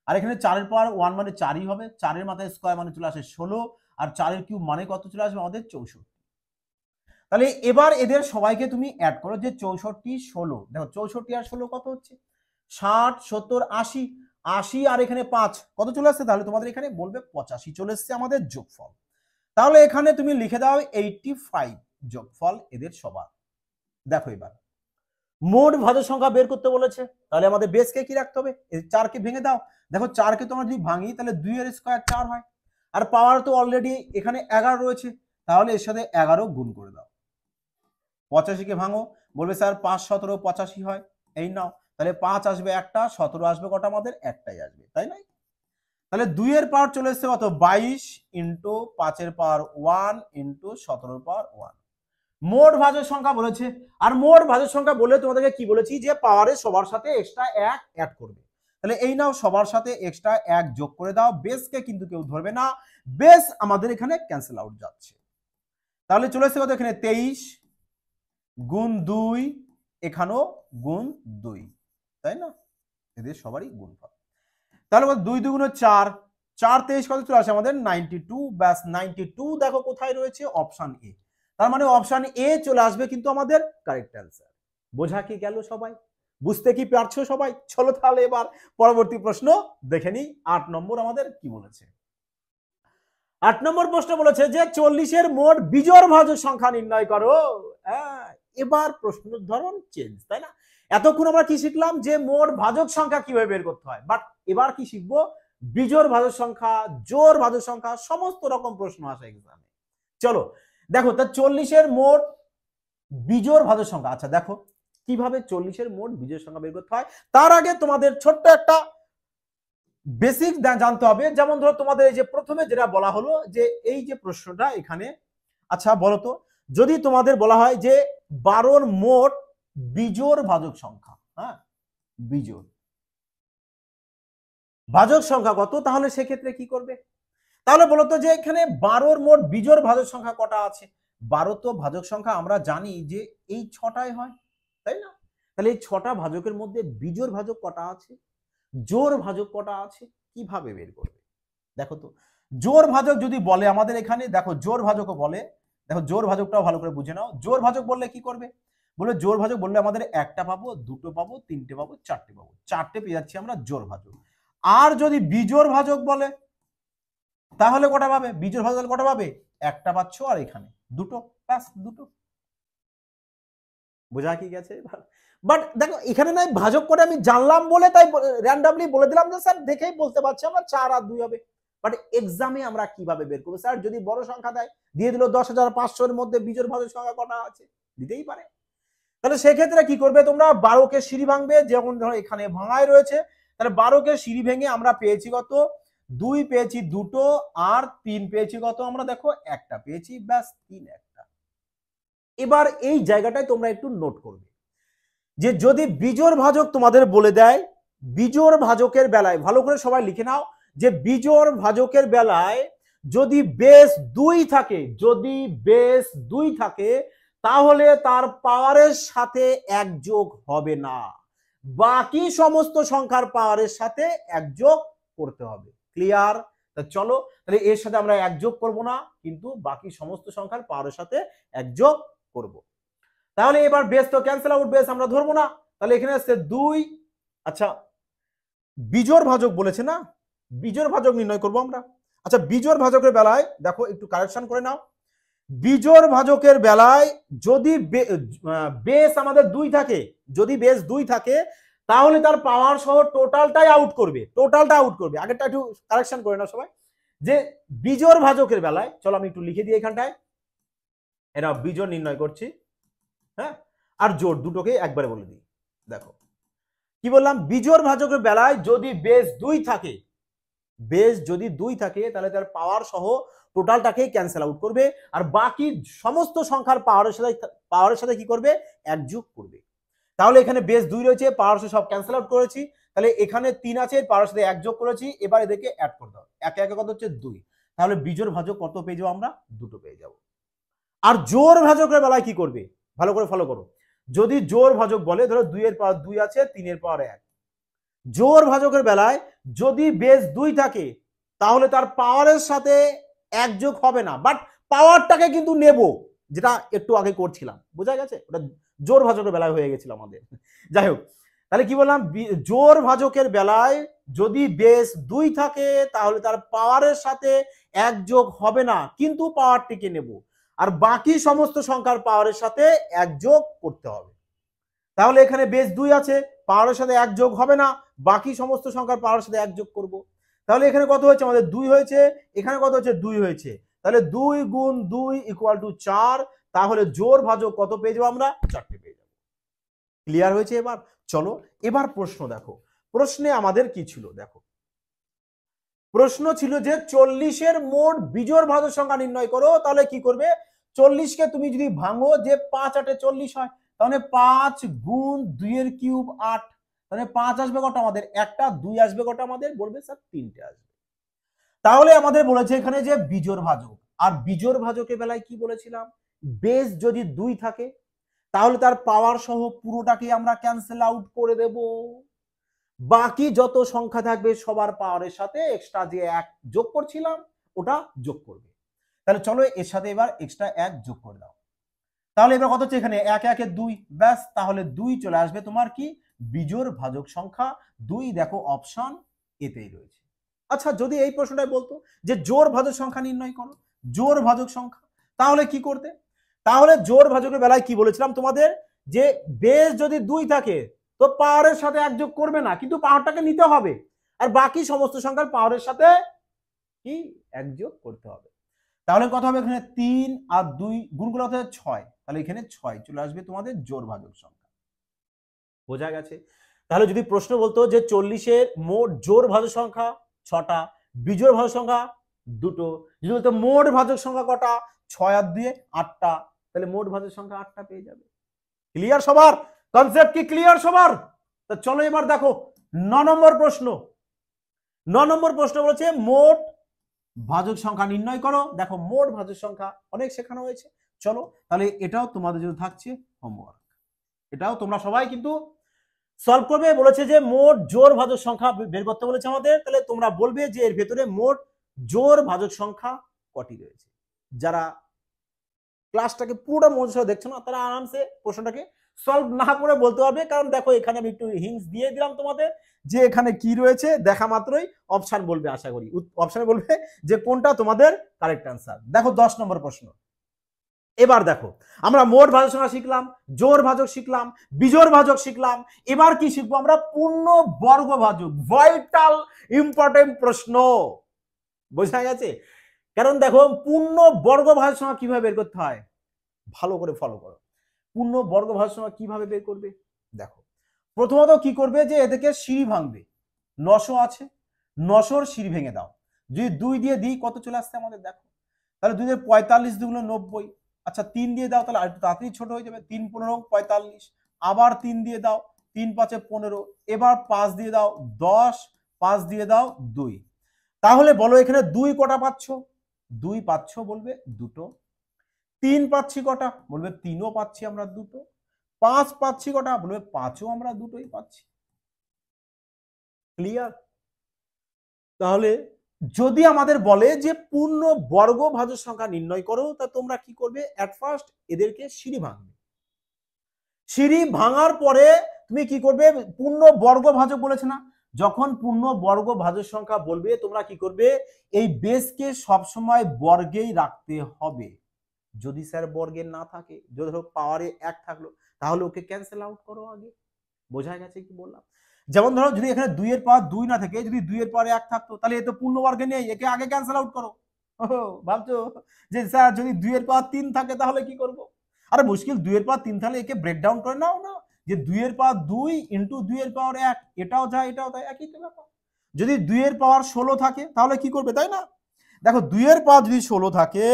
Speaker 1: আর এখানে 4 এর পাওয়ার 1 মানে 4ই হবে। 4 এর মাথায় স্কয়ার মানে চলে আসে 16, আর 4 এর কিউব মানে কত চলে আসবে আমাদের? 64। তাহলে এবার এদের সবাইকে তুমি অ্যাড করো, যে 64 16, দেখো 64 আর 16 কত হচ্ছে 60 70 80, 80 আর এখানে 5 কত চলে আসছে, তাহলে তোমাদের এখানে বলবে 85 চলে এসছে আমাদের যোগফল। তাহলে এখানে তুমি লিখে দাও 85 যোগফল এদের সবার। দেখো এবার মোট ভাজক সংখ্যা বের করতে বলেছে, তাহলে আমাদের বেসকে কি রাখতে হবে, 4কে ভেঙে দাও। দেখো 4কে তোমরা যদি ভাঙি তাহলে 2 এর স্কয়ার 4 হয়, আর পাওয়ার তো অলরেডি এখানে 11 রয়েছে, তাহলে এর সাথে 11 গুণ করে দাও। 85কে ভাঙো, বলবে স্যার 5 17 85 হয়, এই নাও, তাহলে 5 আসবে একটা, 17 আসবে কটা, আমাদের একটাই আসবে, তাই না? তাহলে 2 এর পাওয়ার চলে এসছে কত 22 ইন্টু 5 এর পাওয়ার 1 ইন্টু 17 এর পাওয়ার 1। মোট ভাজক সংখ্যা বলেছে, আর মোট ভাজক সংখ্যা বলে তোমাদেরকে কি বলেছি, যে পাওয়ারের সবার সাথে এক্সট্রা 1 অ্যাড করবে। তাহলে এই নাও, সবার সাথে এক্সট্রা 1 যোগ করে দাও, বেসকে কিন্তু কেউ ধরবে না, বেস আমাদের এখানে ক্যান্সেল আউট যাচ্ছে। তাহলে চলে এসছে কত এখানে 23 গুণ 2, এখানেও গুণ 2, তাই না? এদের সবারই গুণফল। তাহলে 2 2 4, 4 23 কত চলে আসে আমাদের 92, ব্যাস 92 দেখো কোথায় রয়েছে, অপশন এ। তার মানে অপশন এ চলে আসবে কিন্তু আমাদের কারেক্ট অ্যান্সার। বোঝা কি গেল সবাই, বুঝতে কি পারছো সবাই? চলো তাহলে এবার পরবর্তী প্রশ্ন দেখে নিই। 8 নম্বর আমাদের কি বলেছে। 8 নম্বর প্রশ্ন বলেছে যে 40 এর মোট বিজোড় ভাজক সংখ্যা নির্ণয় করো। এবার প্রশ্নের ধরন চেঞ্জ, তাই না? এতক্ষণ আমরা কি শিখলাম, যে মোট ভাজক সংখ্যা কিভাবে বের করতে হয়, বাট এবার কি শিখবো, বিজোড় ভাজক সংখ্যা, জোড় ভাজক সংখ্যা, সমস্ত রকম প্রশ্ন আসে এক্সামে। চলো দেখো, তা 40 এর মোট বিজোড় ভাজক সংখ্যা, আচ্ছা দেখো কিভাবে 40 এর মোট বিজোড় সংখ্যা বের করতে হয়। তার আগে তোমাদের ছোট্ট একটা বেসিক জানতে হবে। যেমন ধরো তোমাদের এই যে প্রথমে যেটা বলা হলো, যে এই যে প্রশ্নটা এখানে, আচ্ছা বলো তো, যদি তোমাদের বলা হয় যে 12 মোট বিজোড় ভাজক সংখ্যা, হ্যাঁ বিজোড় ভাজক সংখ্যা কত, তাহলে সেক্ষেত্রে কি করবে? তাহলে বলতো যে এখানে 12 মোট বিজোড় ভাজক সংখ্যা কটা আছে, 12 তো ভাজক সংখ্যা আমরা জানি যে এই 6টাই হয়, তাই না? তাহলে এই 6টা ভাজকের মধ্যে বিজোড় ভাজক কটা আছে, জোড় ভাজক কটা আছে, কিভাবে বের করবে? দেখো তো, জোড় ভাজক যদি বলে আমাদের এখানে, দেখো জোড় ভাজকও বলে, দেখো জোড় ভাজকটাও ভালো করে বুঝে নাও। জোড় ভাজক বললে কি করবে, বলে জোড় ভাজক বললে আমাদের একটা পাবো, দুটো পাবো, তিনটে পাবো, চারটে পাবো, চারটে পেয়ে যাচ্ছি আমরা জোড় ভাজক। আর যদি বিজোড় ভাজক বলে তাহলে কটা পাবে, বিজোড় ভাজক কটা পাবে, একটা পাচ্ছ, আর এখানে দুটো, ব্যাস দুটো। বোঝা কি গেছে? বাট দেখো এখানে নাই ভাজক করে আমি জানলাম বলে তাই র্যান্ডমলি বলে দিলাম যে স্যার দেখেই বলতে পারছি আমরা 4 আর 2 হবে। বাট এক্সামে আমরা কিভাবে বের করব, স্যার যদি বড় সংখ্যা দেয়, দিয়ে দিল 10,500 এর মধ্যে বিজোড় ভাজক সংখ্যা কটা আছে, দিতেই পারে। তাহলে সেক্ষেত্রে কি করবে তোমরা, 12কে সিঁড়ি ভাঙবে, যেমন ধরো এখানে ভাঙাই রয়েছে, তাহলে 12কে সিঁড়ি ভেঙে আমরা পেয়েছি কত, 2 পেয়েছি দুটো, আর 3 পেয়েছি কত, আমরা দেখো একটা পেয়েছি, ব্যাস 3 একটা। এবার এই জায়গাটায় তোমরা একটু নোট করবে, যে যদি বিজোড় ভাজক তোমাদের বলে দেয়, বিজোড় ভাজকের বেলায় ভালো করে সবাই লিখে নাও, যে বিজোড় ভাজকের বেলায় যদি বেস 2 থাকে, যদি বেস 2 থাকে, তাহলে তার পাওয়ারের সাথে 1 যোগ হবে না, বাকি সমস্ত সংখ্যার পাওয়ারের সাথে 1 যোগ করতে হবে। ক্লিয়ার? তা চলো তাহলে এর সাথে আমরা 1 যোগ করব না, কিন্তু বাকি সমস্ত সংখ্যার পাওয়ারের সাথে 1 যোগ করব। তাহলে এবার বেস তো ক্যান্সেল আউট, বেস আমরা ধরবো না, তাহলে এখানে আসছে 2। আচ্ছা বিজোড় ভাজক বলেছে না, বিজোড় ভাজক নির্ণয় করব আমরা। আচ্ছা বিজোড় ভাজকের বেলায় দেখো একটু কারেকশন করে নাও, বিজোড় ভাজকের বেলায় যদি বেস আমাদের 2 থাকে, যদি বেস 2 থাকে, তাহলে তার পাওয়ার সহ টোটালটাই আউট করবে, টোটালটা আউট করবে। আগেরটা একটু কারেকশন করে নাও সবাই, যে বিজোড় ভাজকের বেলায়, চলো আমি একটু লিখে দিই এখানটায়, এটা বিজোড় নির্ণয় করছি, হ্যাঁ, আর জোড় দুটোকে একবারে বলে দিই। দেখো কি বললাম, বিজোড় ভাজকের বেলায় যদি বেস 2 থাকে, বেস যদি 2 থাকে, তাহলে তার পাওয়ার সহ টোটালটাকে ক্যান্সেল আউট করবে, আর বাকি সমস্ত সংখ্যার পাওয়ারের সাথে কি করবে, 1 যোগ করবে। তাহলে এখানে বেস 2 রয়েছে, পাওয়ার সহ সব ক্যান্সেল আউট করেছি, তাহলে এখানে 3 আছে, পাওয়ারের সাথে 1 যোগ করেছি, এবার এদেরকে অ্যাড করে দাও, একে একে কত হচ্ছে 2, তাহলে বিজোড় ভাজক কত পেয়ে যাবো আমরা, 2টো পেয়ে যাব। আর জোড় ভাজকের বেলায় কি করবে, ভালো করে ফলো করো, যদি জোড় ভাজক বলে, ধরো 2 এর পাওয়ার 2 আছে, 3 এর পাওয়ার 1, জোড় ভাজকের বেলায় যদি বেস 2 থাকে, তাহলে তার পাওয়ারের সাথে 1 যোগ হবে না, বাট পাওয়ারটাকে কিন্তু নেব, যেটা একটু আগে করছিলাম, বোঝা গেছে? ওটা জোর ভাজকের বেলায় হয়ে গেছিল আমাদের। যাই হোক, তাহলে কি বললাম, জোর ভাজকের বেলায় যদি বেস 2 থাকে তাহলে তার পাওয়ারের সাথে 1 যোগ হবে না, কিন্তু পাওয়ারটিকে নেব, আর বাকি সমস্ত সংখ্যার পাওয়ারের সাথে 1 যোগ করতে হবে। তাহলে এখানে বেস 2 আছে, পাওয়ারের সাথে 1 যোগ হবে না, বাকি সমস্ত সংখ্যার পাওয়ারের সাথে 1 যোগ করব। তাহলে এখানে কত হয়েছে আমাদের? 2 হয়েছে, এখানে কত হচ্ছে? 2 হয়েছে। তাহলে 2 গুণ 2 ইকুয়াল টু 4। তাহলে জোর ভাজক কত পেয়ে যাবো আমরা? 4টে পেয়ে যাবো। ক্লিয়ার হয়েছে? এবার চলো এবার প্রশ্ন দেখো। প্রশ্নে আমাদের কি ছিল দেখো, প্রশ্ন ছিল যে 40-এর মোট বিজোড় ভাজক সংখ্যা নির্ণয় করো। তাহলে কি করবে? 40কে তুমি যদি ভাঙো, যে 5 8 40 হয়, তাহলে 5 গুণ 2 এর কিউব 8, তাহলে 5 আসবে কটা আমাদের? একটা। 2 আসবে কটা আমাদের? বলবে স্যার 3টে আসবে। তাহলে আমাদের বলেছে এখানে যে বিজোড় ভাজক, আর বিজোড় ভাজকের বেলায় কি বলেছিলাম? বেস যদি 2 থাকে তাহলে তার পাওয়ার সহ পুরোটাকে আমরা ক্যান্সেল আউট করে দেব, বাকি যত সংখ্যা থাকবে সবার পাওয়ারের সাথে এক্সট্রা যে 1 যোগ করছিলাম ওটা যোগ করবে। তাহলে চলো এর সাথে এবার এক্সট্রা 1 যোগ করে দাও। তাহলে এবার কত হচ্ছে? এখানে 1 1 2, ব্যাস। তাহলে 2 চলে আসবে তোমার কি? বিজোড় ভাজক সংখ্যা 2। দেখো অপশন এতেই রয়েছে। আচ্ছা, যদি এই প্রশ্নটাই বলতো যে জোড় ভাজক সংখ্যা নির্ণয় করো, জোড় ভাজক সংখ্যা, তাহলে কি করতে? তাহলে জোড় ভাজকের বেলায় কি বলেছিলাম তোমাদের? যে বেস যদি 2 থাকে তো পাওয়ারের সাথে 1 যোগ করবে না, কিন্তু পাওয়ারটাকে নিতে হবে, আর বাকি সমস্ত সংখ্যার পাওয়ারের সাথে কি 1 যোগ করতে হবে। তাহলে কত হবে? এখানে 3 আর 2 গুণ করলে কত হয়? 6। তাহলে এখানে 6 চলে আসবে তোমাদের জোড় ভাজক সংখ্যা। বোঝা গেছে? তাহলে যদি প্রশ্ন বলতো যে 40-এর মোট জোড় ভাজক সংখ্যা 6টা, বিজোড় ভাজক সংখ্যা 2টো, যদি বলতো মোট ভাজক সংখ্যা কটা? 6 আর 2 8টা, তাহলে মোট ভাজক সংখ্যা 8টা পেয়ে যাবে। ক্লিয়ার সবার? কনসেপ্ট কি ক্লিয়ার সবার? তো চলো এবার দেখো 9 নম্বর প্রশ্ন। 9 নম্বর প্রশ্ন বলেছে মোট ভাজক সংখ্যা নির্ণয় করো। দেখো মোট ভাজক সংখ্যা অনেক শেখানো হয়েছে, চলো তাহলে এটাও তোমাদের জন্য থাকছে হোমওয়ার্ক, এটাও তোমরা সবাই কিন্তু সলভ করবে। বলেছে যে মোট জোড় ভাজক সংখ্যা বের করতে বলেছে আমাদের, তাহলে তোমরা বলবে যে এর ভেতরে মোট জোড় ভাজক সংখ্যা কটি রয়েছে। যারা ক্লাসটাকে পুরোটা মনোযোগ দেখছো না তারা আরামসে প্রশ্নটাকে সলভ না করে বলতে পারবে, কারণ দেখো এখানে আমি একটু হিন্টস দিয়ে দিলাম তোমাদের যে এখানে কি রয়েছে, দেখা মাত্রই অপশন বলবে, আশা করি অপশনে বলবে যে কোনটা তোমাদের কারেক্ট অ্যান্সার। দেখো 10 নম্বর প্রশ্ন। এবার দেখো আমরা মোট ভাজক সংখ্যা শিখলাম, জোড় ভাজক শিখলাম, বিজোড় ভাজক শিখলাম, এবার কি শিখবো আমরা? পূর্ণ বর্গ ভাজক, ভাইটাল ইম্পর্টেন্ট প্রশ্ন। বোঝা গেছে? কারণ দেখো পূর্ণ বর্গ ভাজক সংখ্যা কিভাবে বের করতে হয়, ভালো করে ফলো করো। পূর্ণ বর্গ ভাজক সংখ্যা কিভাবে বের করবে? দেখো প্রথমত কি করবে, যে এদেরকে সিঁড়ি ভাঙবে। 900 আছে, 900-র সিঁড়ি ভেঙে দাও। যদি 2 দিয়ে দিই কত চলে আসছে আমাদের? দেখো তাহলে 2 দিয়ে 45 দুগুলো 90। আচ্ছা 3 দিয়ে দাও, তাহলে আরেকটু তাড়াতাড়ি ছোট হয়ে যাবে। 3 15 45, আবার 3 দিয়ে দাও, 3 5 15, এবার 5 দিয়ে দাও 10, 5 দিয়ে দাও 2। তাহলে বলো এখানে 2 কটা পাচ্ছ? 2 পাচ্ছ বলবে দুটো। 3 পাচ্ছি কটা? বলবে 3ও পাচ্ছি আমরা দুটো। 5 পাচ্ছি কটা? বলবে 5ও আমরা দুটোই পাচ্ছি। ক্লিয়ার? তাহলে যদি আমাদের বলে যে পূর্ণ বর্গ ভাজক সংখ্যা নির্ণয় করো, তা তোমরা কি করবে? এট ফার্স্ট এদেরকে সিঁড়ি ভাঙবে। সিঁড়ি ভাঙার পরে তুমি কি করবে? পূর্ণ বর্গ ভাজক বলেছে না, যখন পূর্ণ বর্গ ভাজক সংখ্যা বলবে তোমরা কি করবে? এই বেসকে সবসময় বর্গেই রাখতে হবে। যদি স্যার বর্গের না থাকে, যদি ধরো পাওয়ারে 1 থাকলো, তাহলে ওকে ক্যান্সেল আউট করো আগে। বোঝা গেছে কি বললাম? যেমন ধরো যদি এখানে 2 এর পাওয়ার 2 না থাকে, যদি 2 এর পাওয়ারে 1 থাকতো, তাহলে এ তো পূর্ণ বর্গে নেই, একে আগে ক্যান্সেল আউট করো। ভাবছো যে স্যার যদি 2 এর পাওয়ার 3 থাকে তাহলে কি করব? আরে মুশকিল, 2 এর পাওয়ার 3 থাকলে একে ব্রেকডাউন করে নাও না, যে 2 এর পাওয়ার 2 ইনটু 2 এর পাওয়ার 1, এটাও যায় এটাও যায়, একই তো ব্যাপার। যদি 2 এর পাওয়ার 16 থাকে তাহলে কি করবে, তাই না? দেখো 2 এর পাওয়ার যদি 16 থাকে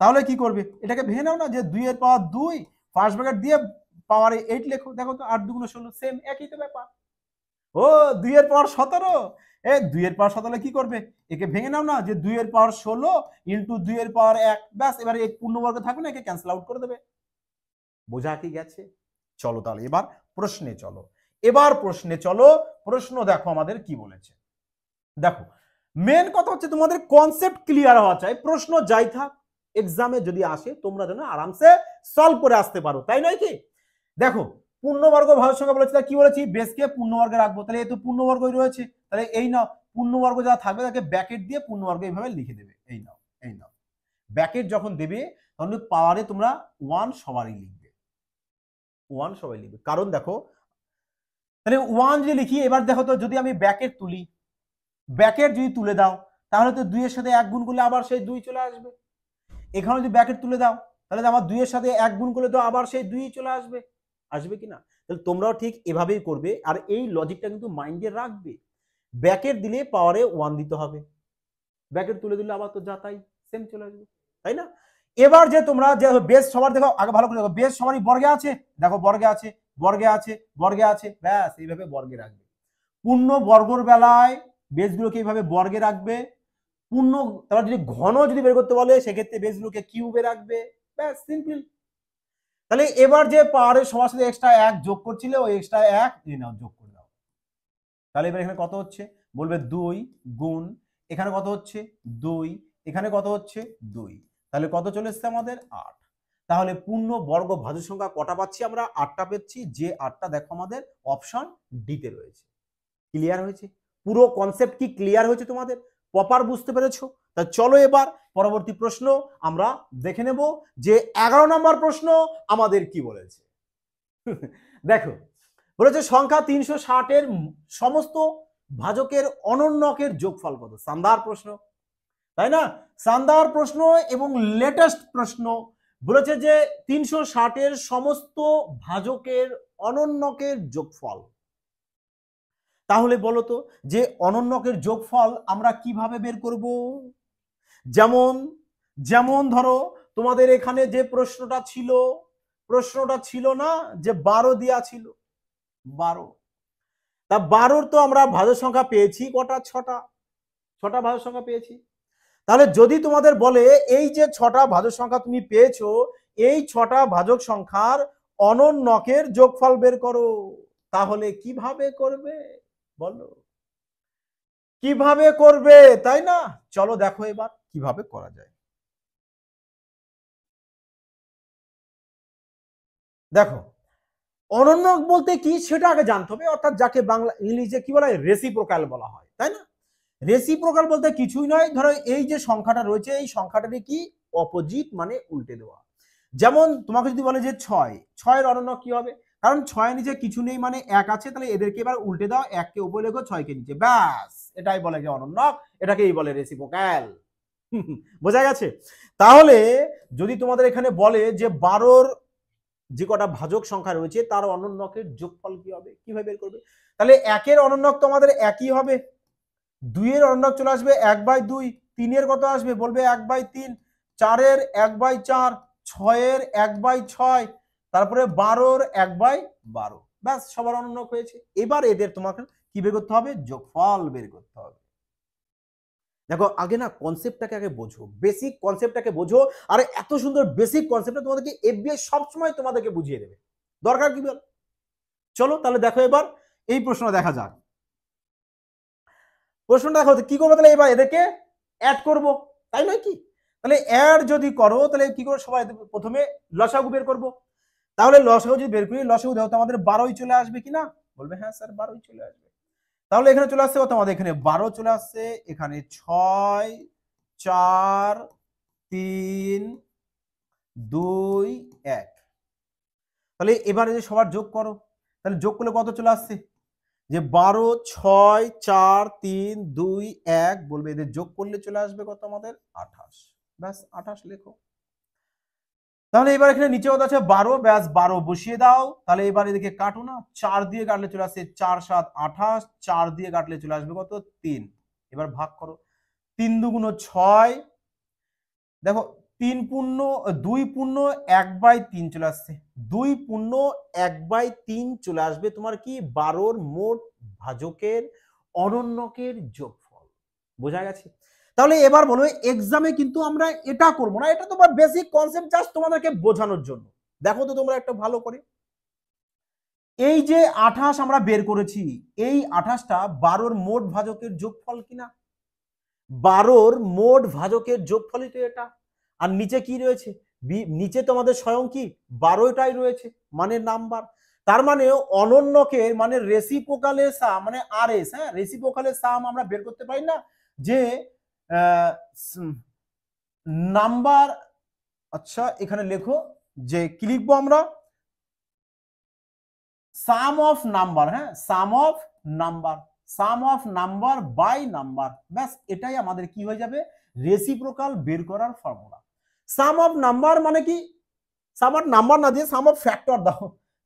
Speaker 1: তাহলে কি করবে? এটাকে ভেঙে নাও না, যে 2 এর পাওয়ার 2 ফার্স্ট ব্র্যাকেট দিয়ে পাওয়ারে 8 লেখো। দেখো তো 8 2 16, সেম একই তো ব্যাপার। ও 2 এর পাওয়ার 17, 2 এর পাওয়ার 17 কি করবে? একে ভেঙে নাও না, যে 2 এর পাওয়ার 16 ইনটু 2 এর পাওয়ার 1, ব্যাস এবারে এই পূর্ণবর্গ থাকবে না, একে ক্যান্সেল আউট করে দেবে। বোঝা কি গেছে? চলো তাহলে এবার প্রশ্নে চলো। এবার প্রশ্নে চলো। প্রশ্ন দেখো আমাদের কি বলেছে। দেখো মেন কথা হচ্ছে তোমাদের কনসেপ্ট ক্লিয়ার হওয়া চাই, প্রশ্ন যাই থাক এক্সামে যদি আসে তোমরা যেন আরামসে সলভ করে আসতে পারো, তাই নয় কি? দেখো পূর্ণবর্গ ভাজক সংখ্যা বলেছি, কি বলেছি, বেসকে পূর্ণবর্গে রাখবো, তাহলে এই তো পূর্ণবর্গই রয়েছে, তাহলে এই নাও পূর্ণবর্গ যা থাকবে তাকে ব্র্যাকেট দিয়ে পূর্ণবর্গ এইভাবে লিখে দেবে, এই নাও এই নাও। ব্র্যাকেট যখন দেবে তখন পাওয়ারে তোমরা 1 সবারই লিখবে, 1 সবাই লিখবে, কারণ দেখো তাহলে 1 যদি লিখি, এবার দেখো তো যদি আমি ব্র্যাকেট তুলি, ব্র্যাকেট যদি তুলে দাও তাহলে তো 2 এর সাথে 1 গুণ করলে আবার সেই 2 চলে আসবে। এখানে যদি ব্র্যাকেট তুলে দাও তাহলে আমার 2 এর সাথে 1 গুণ করলে তো আবার সেই 2 চলে আসবে, আসবে কি না? তাহলে তোমরাও ঠিক এভাবেই করবে, আর এই লজিকটা কিন্তু মাইন্ডে রাখবে। ব্র্যাকেট দিলে পাওয়ারে 1 দিতে হবে, ব্র্যাকেট তুলে দিলে আবার তো যা তাই সেম চলে আসবে, তাই না? এবার যে তোমরা যে বেস সবার দেখো, আগে ভালো করে দেখো, বেস সবারই বর্গে আছে, দেখো বর্গে আছে, বর্গে আছে, বর্গে আছে, ব্যাস এইভাবে বর্গে রাখবে। পূর্ণ বর্গর বেলায় বেসগুলোকে এইভাবে বর্গে রাখবে, পূর্ণ তারপর যদি ঘন যদি বের করতে বলে সেক্ষেত্রে বেসগুলোকে কিউবে রাখবে, ব্যাস সিম্পল। তাহলে এবার যে পাওয়ারের সবার সাথে এক্সট্রা 1 যোগ করছিলে, ওই এক্সট্রা 1 এই নাও যোগ করে দাও। তাহলে এবার এখানে কত হচ্ছে, বলবে 2 গুণ, এখানে কত হচ্ছে 2, এখানে কত হচ্ছে 2, তাহলে কত চলে এসছে আমাদের 8। তাহলে পূর্ণ বর্গ ভাজক সংখ্যা কটা পাচ্ছি আমরা, 8টা পেয়েছি, যে 8টা দেখো আমাদের অপশন ডিতে রয়েছে। ক্লিয়ার হয়েছে? পুরো কনসেপ্ট কি ক্লিয়ার হয়েছে তোমাদের? প্রপার বুঝতে পেরেছো? তা চলো এবার পরবর্তী প্রশ্ন আমরা দেখে নেব যে 11 নম্বর প্রশ্ন আমাদের কি বলেছে। দেখো বলেছে সংখ্যা 360 এর সমস্ত ভাজকের অনন্যকের যোগফল কত? শানদার প্রশ্ন, তাই না? শানদার প্রশ্ন এবং লেটেস্ট প্রশ্ন। বলেছে যে 360 এর সমস্ত ভাজকের অনন্যকের যোগফল। তাহলে বলো তো যে অনন্যকের যোগফল আমরা কিভাবে বের করব? যেমন যেমন ধরো তোমাদের এখানে যে প্রশ্নটা ছিল না যে 12 দেয়া ছিল, 12, তা 12 তো আমরা ভাজক সংখ্যা পেয়েছি কটা, 6টা ভাজক সংখ্যা পেয়েছি। তাহলে যদি তোমাদের বলে এই যে 6টা ভাজক সংখ্যা তুমি পেয়েছো, এই 6টা ভাজক সংখ্যার অনন্যকের যোগফল বের করো, তাহলে কিভাবে করবে বলো, কিভাবে করবে, তাই না? চলো দেখো এবার কিভাবে করা যায়। দেখো অনন্যক বলতে কি সেটা আগে জানতে হবে, অর্থাৎ যাকে বাংলা ইংলিশে কি বলা হয়, রেসিপ্রোকাল বলা হয়, তাই না? রেসিপ্রোকাল বলতে কিছুই নয়, ধরো এই যে সংখ্যাটা রয়েছে এই সংখ্যাটাকে কি অপোজিট মানে উল্টে দেওয়া। যেমন তোমাকে যদি বলে যে 6 এর অনন্যক কি হবে, কারণ 6 এর নিচে কিছু নেই মানে 1 আছে, তাহলে এদেরকে এবার উল্টে দাও, 1 কে উপরে লেখো 6 কে নিচে, ব্যাস এটাই বলে যে অনন্যক, এটাকেই বলে রেসিপ্রোকাল। বোঝা গেছে? তাহলে যদি তোমাদের এখানে বলে যে 12 যে কটা ভাজক সংখ্যা রয়েছে তার অনন্যকের যোগফল কি হবে, কিভাবে বের করবে? তাহলে 1 এর অনন্যক তো আমাদের একই হবে, 2 এর অনন্যক চলে আসবে 1/2, 3 এর কত আসবে বলবে 1/3, 4 এর 1/4, 6 এর 1/6, তারপরে 12 এর 1/12, ব্যাস সবার অনন্যক হয়েছে। এবার এদের তোমাকে কি বের করতে হবে, যোগফল বের করতে হবে। দেখো আগে না কনসেপ্টটাকে আগে বোঝো, বেসিক কনসেপ্টটাকে বোঝো, আর এত সুন্দর বেসিক কনসেপ্টটা তোমাদেরকে এফবিআই সবসময় তোমাদেরকে বুঝিয়ে দেবে, দরকার কি বল। চলো তাহলে দেখো এবার এই প্রশ্ন দেখা যাক। প্রশ্নটা দেখো কি করবো, তাহলে এবার এদেরকে অ্যাড করব, তাই নয় কি? তাহলে অ্যাড যদি করো তাহলে কি করবো, সবাই প্রথমে লসাগু বের করব। তাহলে লসাগু যদি বের করি, লসাগু দেখো তো আমাদের 12ই চলে আসবে কিনা, বলবে হ্যাঁ স্যার 12ই চলে আসবে। তাহলে এখানে চলে আসছে কত, আমাদের এখানে 12 চলে আসছে, এখানে 6, 4, 3, 2, 1। তাহলে এবারে যে সবার যোগ করো, তাহলে যোগ করলে কত চলে আসছে, যে 12, 6, 4, 3, 2, 1, বলবে এদের যোগ করলে চলে আসবে কত আমাদের 28, ব্যাস 28 লেখো। তাহলে এবার এখানে নিচে কত আছে 12, ব্যাস 12 বসিয়ে দাও। তাহলে এবার এদিকে কাটো না, 4 দিয়ে কাটলে চলে আসছে 4, 7, 28, 4 দিয়ে কাটলে চলে আসবে কত 3। এবার ভাগ করো, 3 দুগুণ 6, দেখো 3 পূর্ণ 2 পূর্ণ 1/3 চলে আসছে, 2 পূর্ণ 1/3 চলে আসবে তোমার কি 12 মোট ভাজকের অনন্যকের যোগফল। বোঝা গেছে? তাহলে এবার বলো এক্সামে কিন্তু আমরা এটা করব না, এটা তোমার বেসিক কনসেপ্ট জাস্ট তোমাদেরকে বোঝানোর জন্য। দেখো তো তোমরা একটা ভালো করে, এই যে 28 আমরা বের করেছি, এই 28টা 12 মোট ভাজকের যোগফল কিনা, 12 মোট ভাজকের যোগফলই তো এটা। আর নিচে কি রয়েছে, নিচে তো আমাদের স্বয়ং কি 12টাই রয়েছে মানে নাম্বার। তার মানে অনন্যকে মানে রেসিপ্রোকালের সাম মানে আরএস, হ্যাঁ রেসিপ্রোকালের সাম আমরা বের করতে পারি না যে নাম্বার। আচ্ছা এখানে লেখো যে কি লিখবো আমরা, সাম অফ নাম্বার, হ্যাঁ sum of number, sum of number by number, ব্যাস এটাই আমাদের কি হয়ে যাবে রেসিপ্রোকাল বের করার ফর্মুলা। সাম অফ নাম্বার মানে কি, সাম অফ নাম্বার না দিয়ে সাম অফ ফ্যাক্টর দাও,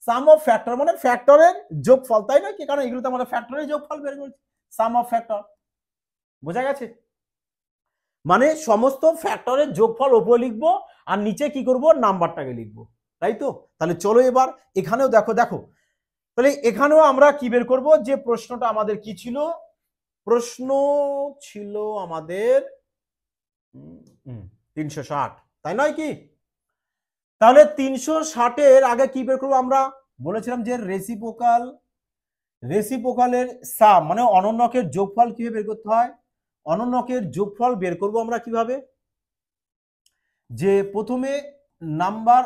Speaker 1: সাম অফ ফ্যাক্টর মানে ফ্যাক্টরের যোগফল, তাই না কি, কারণ এগুলো তো আমরা ফ্যাক্টরের যোগফল বের করছি, সাম অফ ফ্যাক্টর, বোঝা গেছে। মানে সমস্ত ফ্যাক্টরের যোগফল উপরে লিখবো আর নিচে কি করব নাম্বারটাকে লিখবো, তাই তো। তাহলে চলো এবার এখানেও দেখো দেখো, তাহলে এখানেও আমরা কি বের করব, যে প্রশ্নটা আমাদের কি ছিল, প্রশ্ন ছিল আমাদের 360, তাই নয় কি। তাহলে 360-এর আগে কি বের করবো আমরা, বলেছিলাম যে রেসিপ্রোকাল, রেসিপ্রোকালের সাম মানে অনন্যকের যোগফল কিভাবে বের করতে হয়, অনন্যকের যোগফল বের করব আমরা কিভাবে, যে প্রথমে নাম্বার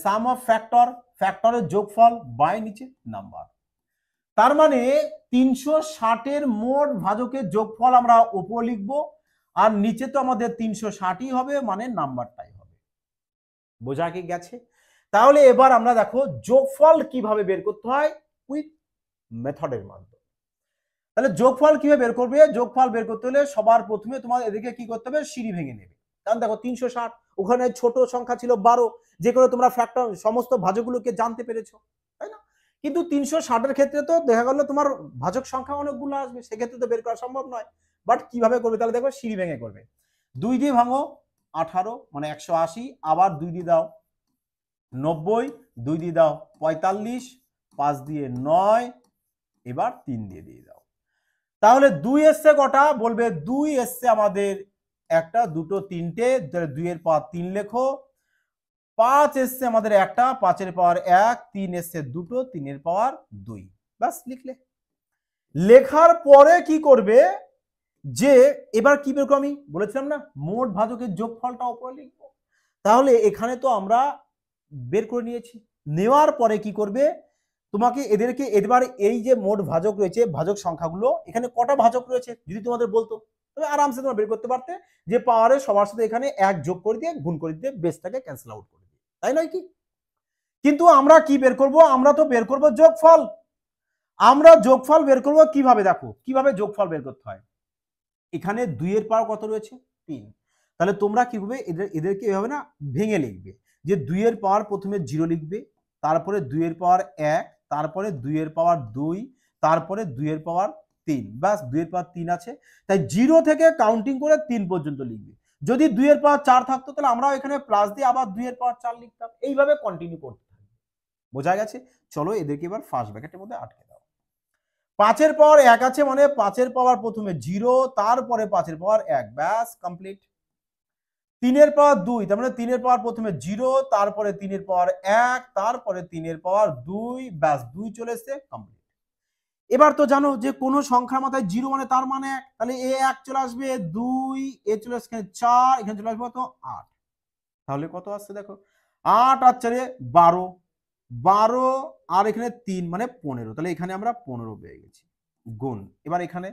Speaker 1: সাম অফ ফ্যাক্টর, ফ্যাক্টরের যোগফল বাই নিচে নাম্বার। তার মানে 360-এর মোট ভাজকের যোগফল আমরা উপর লিখব আর নিচে তো আমাদের 360ই হবে মানে নাম্বারটাই হবে, বোঝা কি গেছে। তাহলে এবার আমরা দেখো যোগফল কিভাবে বের করতে হয় উইথ মেথডের মাধ্যমে। তাহলে যোগফল কিভাবে বের করবে, যোগফল বের করতে হলে সবার প্রথমে তোমার এদিকে কি করতে হবে সিঁড়ি ভেঙে নেবে, কারণ দেখো 360 ওখানে ছোট সংখ্যা ছিল 12, যে করে তোমরা ফ্যাক্টর সমস্ত ভাজকগুলোকে জানতে পেরেছো, তাই না। কিন্তু 360-এর ক্ষেত্রে তো দেখা গেল তোমার ভাজক সংখ্যা অনেকগুলো আসবে, সেক্ষেত্রে তো বের করা সম্ভব নয়। বাট কিভাবে করবে, তাহলে দেখো সিঁড়ি ভেঙে করবে, 2 দিয়ে ভাঙো 18 মানে 180, আবার 2 দিয়ে দাও 90, 2 দিয়ে দাও 45, 5 দিয়ে 9, এবার 3 দিয়ে দিয়ে দাও। তাহলে 2 এসছে কটা, বলবে 2 এসছে আমাদের একটা দুটো তিনটে, 2 এর পাওয়ার 3 লেখো, 5 এসছে আমাদের একটা, 5 এর পাওয়ার 1, 3 এসছে দুটো, 3 এর পাওয়ার 2, বাস লিখলে। লেখার পরে কি করবে, যে এবার কি বের করব, আমি বলেছিলাম না মোট ভাজকের যোগফলটা উপরে লিখবো। তাহলে এখানে তো আমরা বের করে নিয়েছি, নেওয়ার পরে কি করবে, তোমাকে এদেরকে এবার এই যে মোট ভাজক রয়েছে ভাজক সংখ্যাগুলো এখানে কটা ভাজক রয়েছে যদি তোমাদের বলতো, তবে আরামসে তোমরা বের করতে পারতে, যে পাওয়ারে সবার সাথে এখানে 1 যোগ করে দিয়ে গুণ করে দিয়ে বেসটাকে ক্যান্সেল আউট করে দিয়ে, তাই নয় কি। কিন্তু আমরা কি বের করব, আমরা তো বের করব যোগফল। আমরা যোগফল বের করব কিভাবে, দেখো কিভাবে যোগফল বের করতে হয়। এখানে 2 এর পাওয়ার কত রয়েছে 3, তাহলে তোমরা কি করবে এদেরকে এভাবে না ভেঙে লিখবে, যে 2 এর পাওয়ার প্রথমে 0 লিখবে, তারপরে 2 এর পাওয়ার 1, তারপরে 2 এর পাওয়ার 2, তারপরে 2 এর পাওয়ার 3, বাস 2 এর পাওয়ার 3 আছে, তাই 0 থেকে কাউন্টিং করে 3 পর্যন্ত লিখবে। যদি 2 এর পাওয়ার 4 থাকতো তাহলে আমরাও এখানে প্লাস দিয়ে আবার 2 এর পাওয়ার 4 লিখতাম, এইভাবে কন্টিনিউ করতে থাকবে, বোঝা গেছে। চলো এদেরকে এবার ফার্স্ট ব্র্যাকেটের মধ্যে আটকে দাও। 5 এর পাওয়ার 1 আছে মানে 5 এর পাওয়ার প্রথমে 0, তারপরে 5 এর পাওয়ার 1, ব্যাস কমপ্লিট। 3 এর পাওয়ার 2, তার মানে 3 এর পাওয়ার প্রথমে 0, তারপরে 3 এর পাওয়ার 1, তারপরে 3 এর পাওয়ার 2, ব্যাস 2 চলে এসেছে কমপ্লিট। এবার তো জানো যে কোন সংখ্যার মাথায় 0 মানে তার মানে 1, তাহলে এ 1 চলে আসবে, 2 এ চলে আসবে 4, এখানে চলে আসবে কত 8, তাহলে কত আসছে দেখো 8 আর 4 12, 12 আর এখানে 3 মানে 15, তাহলে এখানে আমরা 15 পেয়ে গেছি গুণ। এবার এখানে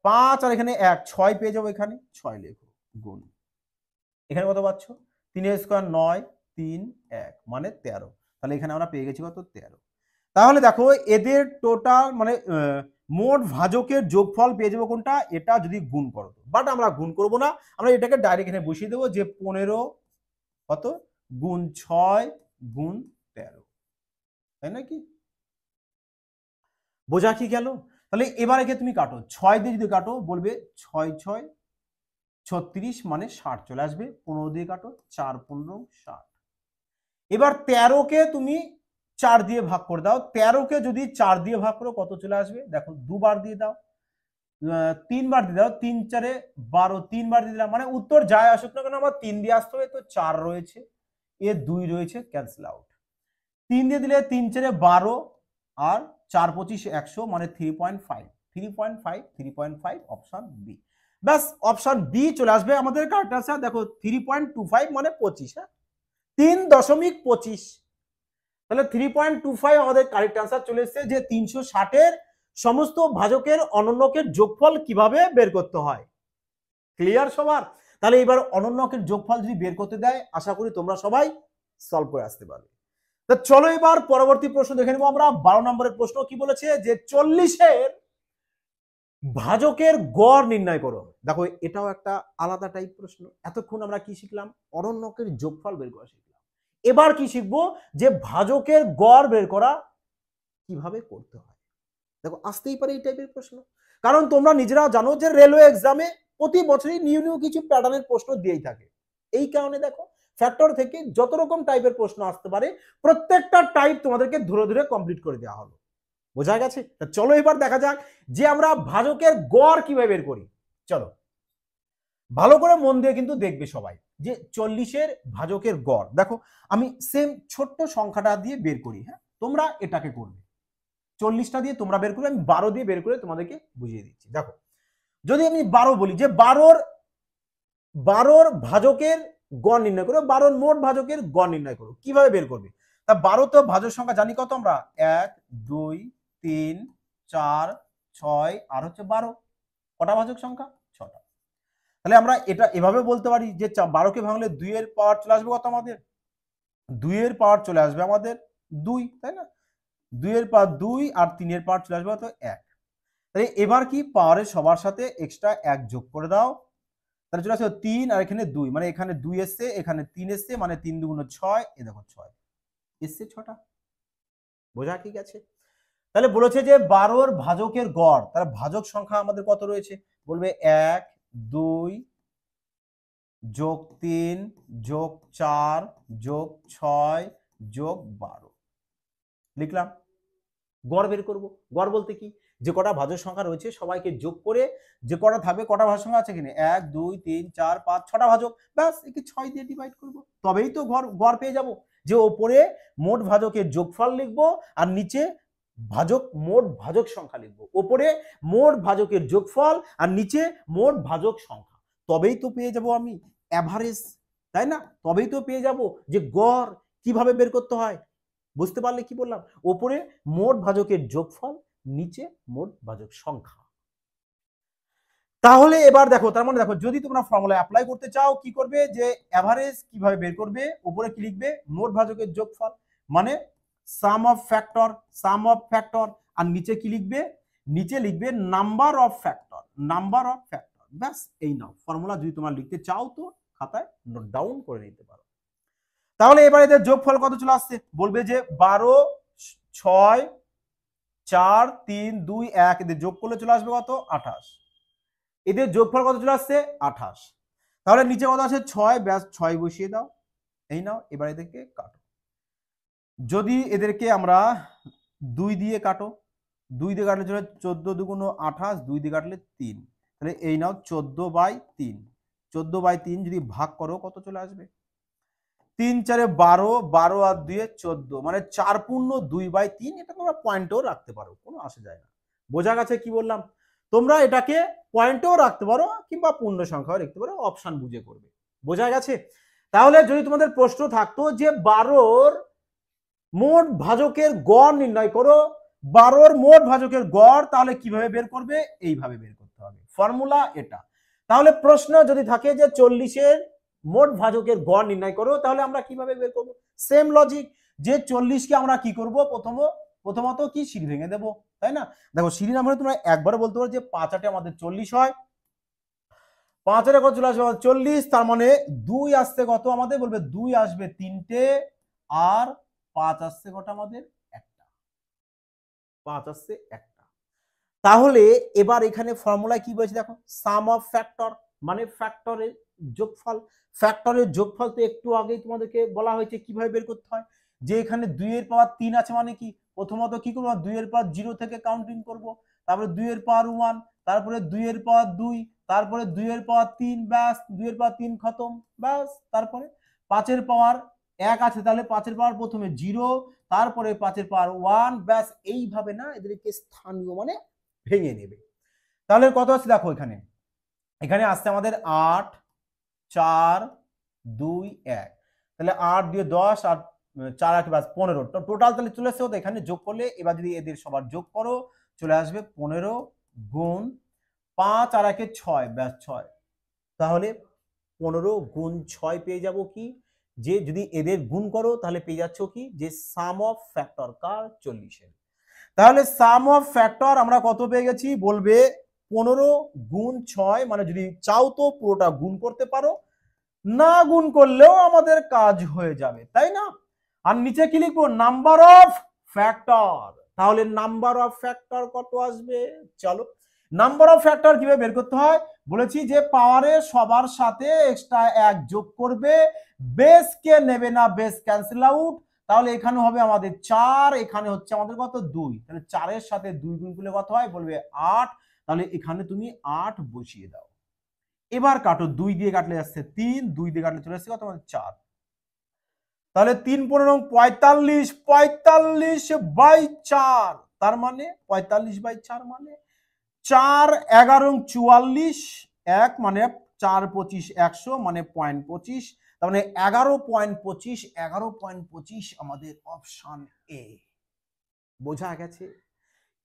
Speaker 1: 5 আর এখানে 1 6 পেয়ে যাবো, এখানে 6 লেখো গুণ। এখানে কত পাচ্ছ 3 এর স্কয়ার 9, 3 1 মানে 13, তাহলে এখানে আমরা পেয়ে গেছি কত 13। তাহলে দেখো এদের টোটাল মানে মোট ভাজকের যোগফল পেয়ে যাবো কোনটা, এটা যদি গুণ করো, বাট আমরা গুণ করব না, আমরা এটাকে ডাইরেক্ট এখানে বসিয়ে দেবো, যে 15 কত গুণ 6 গুণ 13, তাই নাকি, বোঝা কি গেল। তাহলে এবার একে তুমি কাটো, 6 দিয়ে যদি কাটো বলবে 6 6 36 মানে 60 চলে আসবে, 15 দিয়ে কাটো 4 15 60। এবার 13 কে তুমি 4 দিয়ে ভাগ করে দাও, 13 কে যদি 4 দিয়ে ভাগ করো কত চলে আসবে, দেখো দুবার দিয়ে দাও, 3 বার দিয়ে দাও, 3 4 12, 3 বার দিয়ে দিলাম, মানে উত্তর যায় আসুক না কেন আমার 3 দিয়ে আসতে হবে, তো 4 রয়েছে, এ 2 রয়েছে, ক্যান্সেল আউট। 3 দিয়ে দিলে 3 4 12 আর 4 25 100 মানে 3.5 অপশন বি। ব্যাস অপশন বি চলে আসবে আমাদের কারেক্ট আনসার। দেখো 3.25 মানে 25, হ্যাঁ 3.25। তাহলে 3.25 আমাদের কারেক্ট আনসার চলে এসেছে যে 360-এর সমস্ত ভাজকের অনন্যকের যোগফল কিভাবে বের করতে হয়। ক্লিয়ার সবার? তাহলে এবার অনন্যকের যোগফল যদি বের করতে দেয় আশা করি তোমরা সবাই সলভ করে আসতে পারবে। তো চলো এবার পরবর্তী প্রশ্ন দেখে নেবো আমরা। 12 নম্বরের প্রশ্ন কি বলেছে যে 40-এর ভাজকের গড় নির্ণয় করো। দেখো এটাও একটা আলাদা টাইপ প্রশ্ন। এতক্ষণ আমরা কি শিখলাম? অনন্যকের যোগফল বের করা শিখলাম। এবার কি শিখবো? যে ভাজকের গড় বের করা কিভাবে করতে হয়। দেখো আসতেই পারে এই টাইপের প্রশ্ন, কারণ তোমরা নিজেরাও জানো যে রেলওয়ে এক্সামে প্রতি বছরই নিউ নিউ কিছু প্যাটার্নের প্রশ্ন দিয়েই থাকে। এই কারণে দেখো ফ্যাক্টর থেকে যত রকম টাইপের প্রশ্ন আসতে পারে প্রত্যেকটা টাইপ তোমাদেরকে ধরে ধরে কমপ্লিট করে দেওয়া হলো। বোঝা গেছে? চলো এবার দেখা যাক যে আমরা ভাজকের গড় কিভাবে বের করি। চলো ভালো করে মন দিয়ে কিন্তু দেখবে সবাই যে 40-এর ভাজকের গড়। দেখো আমি সেম ছোট্ট সংখ্যাটা দিয়ে বের করি, হ্যাঁ তোমরা এটাকে করবে। 40টা দিয়ে তোমরা বের করবে, আমি 12 দিয়ে বের করে তোমাদেরকে বুঝিয়ে দিচ্ছি। দেখো যদি আমি 12 বলি যে 12 ভাজকের গড় নির্ণয় করো, 12 মোট ভাজকের গড় নির্ণয় করো, কিভাবে বের করবে? তা 12 তো ভাজক সংখ্যা জানি কত আমরা, 1 2 3 4 6 আর হচ্ছে 12। কটা ভাজক সংখ্যা? 6টা। তাহলে আমরা এটা এভাবে বলতে পারি যে 12কে ভাঙলে 2 এর পাওয়ার চলে আসবে কত আমাদের? 2 এর পাওয়ার চলে আসবে আমাদের 2, তাই না? 2 এর পাওয়ার 2 আর 3 এর পাওয়ার চলে আসবে কত? 1। তাহলে এবার কি পাওয়ারের সবার সাথে এক্সট্রা 1 যোগ করে দাও, তাহলে চলে আসবে 3 আর এখানে 2, মানে এখানে 2 এসছে এখানে 3 এসছে, মানে 3 2 গুণ 6, এই দেখো 6 এসছে 6টা। বোঝা ঠিক আছে? তাহলে বলেছে যে 12-র ভাজকের গড়, তাহলে ভাজক সংখ্যা আমাদের কত রয়েছে? বলবে 1 2 যোগ 3 যোগ 4 যোগ 6 যোগ 12 লিখলাম। গড় বের করব। গড় বলতে কি? যে কটা ভাজক সংখ্যা রয়েছে সবাইকে যোগ করে যে কটা থাকবে, কটা ভাজক সংখ্যা আছে এখানে 1 2 3 4 5 6টা ভাজক, ব্যাস একে 6 দিয়ে ডিভাইড করব, তবেই তো গড় পেয়ে যাব। যে ওপরে মোট ভাজকের যোগফল লিখবো আর নিচে মোট ভাজক সংখ্যা লিখবো। ওপরে মোট ভাজকের যোগফল আর নিচে মোট ভাজক সংখ্যা, তবেই তো পেয়ে যাব আমি অ্যাভারেজ, তাই না? তবেই তো পেয়ে যাব যে গড় কিভাবে বের করতে হয়। বুঝতে পারলে কি বললাম? ওপরে মোট ভাজকের যোগফল, নিচে মোট ভাজক সংখ্যা। তাহলে এবার দেখো, তার মানে দেখো যদি তোমরা ফর্মুলা অ্যাপ্লাই করতে চাও কি করবে, যে এভারেজ কিভাবে বের করবে, উপরে কি লিখবে? মোট ভাজকের যোগফল, মানে সাম অফ ফ্যাক্টর, আর নিচে কি লিখবে? নিচে লিখবে নাম্বার অফ ফ্যাক্টর। ব্যাস এই নাও ফর্মুলা। যদি তোমরা লিখতে চাও তো খাতায় নোট ডাউন করে নিতে পারো। তাহলে এবার এদের যোগফল কত চলে আসছে? বলবে যে 12 6 4 3 2 1, এদের যোগ করলে চলে আসবে কত? 28। এদের যোগফল কত চলে আসছে? 28। তাহলে নিচে কত আছে? 6, ব্যাস 6 বসিয়ে দাও। এই নাও এবার এদেরকে কাটো। যদি এদেরকে আমরা 2 দিয়ে কাটো, 2 দিয়ে কাটলে চলে 14 দুগুণ 28, 2 দিয়ে কাটলে 3, তাহলে এই নাও 14/3। 14/3 যদি ভাগ করো কত চলে আসবে? 3 4 12, 12 আর 2 14, মানে 4 পূর্ণ 2/3। এটা তোমরা পয়েন্টেও রাখতে পারো, কোনো আসে যায় না। বোঝা গেছে কি বললাম? তোমরা এটাকে পয়েন্টেও রাখতে পারো কিংবা পূর্ণ সংখ্যাও লিখতে পারো, অপশন বুঝে করবে। বোঝা গেছে? তাহলে যদি তোমাদের প্রশ্ন থাকতো যে 12-র মোট ভাজকের গড় নির্ণয় করো, 12-র মোট ভাজকের গড়, তাহলে কিভাবে বের করবে? এইভাবে বের করতে হবে, ফর্মুলা এটা। তাহলে প্রশ্ন যদি থাকে যে 40-এর মোট ভাজকের গড় নির্ণয় করো, তাহলে আমরা কিভাবে বের করব? সেম লজিক, যে 40-কে আমরা কি করব? প্রথমত কি সিঁড়ি ভেঙে দেবো, তাই না? দেখো সিঁড়ি না হলে তোমরা একবারে বলতে পারো যে 5 8 আমাদের 40 হয়, 5 8 কত চলে আসবে? 40। তার মানে 2 আসছে কত আমাদের? বলবে 2 আসবে 3টে, আর 5 আসছে কত আমাদের? একটা। 5 আসছে একটা। তাহলে এবার এখানে ফর্মুলায় কি বলেছে দেখো, সাম অফ ফ্যাক্টর, মানে ফ্যাক্টরের যোগফল। ফ্যাক্টরের যোগফল তো একটু আগেই তোমাদেরকে বলা হয়েছে কিভাবে বের করতে হয়। যে এখানে 2 এর পাওয়ার 3 আছে, মানে কি প্রথমত কি করব? 2 এর পাওয়ার 0 থেকে কাউন্টিং করব, তারপরে 2 এর পাওয়ার 1, তারপরে 2 এর পাওয়ার 2, তারপরে 2 এর পাওয়ার 3, ব্যাস 2 এর পাওয়ার 3 খতম, ব্যাস। তারপরে 5 এর পাওয়ার 1 আছে, তাহলে 5 এর পাওয়ার প্রথমে 0, তারপরে 5 এর পাওয়ার 1, ব্যাস। এইভাবে না এদেরকে স্থানীয় মানে ভেঙে নেবে। তাহলে কত আছে দেখো এখানে এখানে আসছে আমাদের 8 4 2 1, তাহলে 8 দিয়ে 10 আর 4 8 বাস 15, টোটাল তাহলে চলে আসছে। এখানে যোগ করলে এবার যদি এদের সবার যোগ করো চলে আসবে 15 গুণ 5 আর 1 6, ব্যাস 6। তাহলে 15 গুণ 6 পেয়ে যাব কি, যে যদি এদের গুণ করো তাহলে পেয়ে যাচ্ছ কি, যে সাম অফ ফ্যাক্টর কার 40 এর। তাহলে সাম অফ ফ্যাক্টর আমরা কত পেয়ে গেছি, বলবে 15 গুণ 6, মানে যদি চাও তো পুরোটা গুণ করতে পারো, না গুণ করলেও আমাদের কাজ হয়ে যাবে, তাই না? আর নিচে কি লিখবো, নাম্বার অফ ফ্যাক্টর। তাহলে নাম্বার অফ ফ্যাক্টর কত আসবে, চলো নাম্বার অফ ফ্যাক্টর কিভাবে বের করতে হয় বলেছি, যে পাওয়ারে সবার সাথে এক্সট্রা 1 যোগ করবে, বেস কে নেবে না, বেস ক্যান্সেল আউট। তাহলে এখানে হবে আমাদের 4, এখানে হচ্ছে আমাদের কত 2, তাহলে 4 এর সাথে 2 গুণ করলে কত হয়, বলবে 8। তাহলে এখানে তুমি 8 বসিয়ে দাও। এবার কাটো, 2 দিয়ে কাটলে যাচ্ছে 3, 2 দিয়ে কাটলে চলে আসছে কত, আমাদের 4। তাহলে 3 15 45, 45 বাই 4, তার মানে 45 বাই 4 মানে 4 11 44, 1 মানে 4 25 100, মানে 0.25, তার মানে 11.25, 11.25 আমাদের অপশন এ। বোঝা গেছে?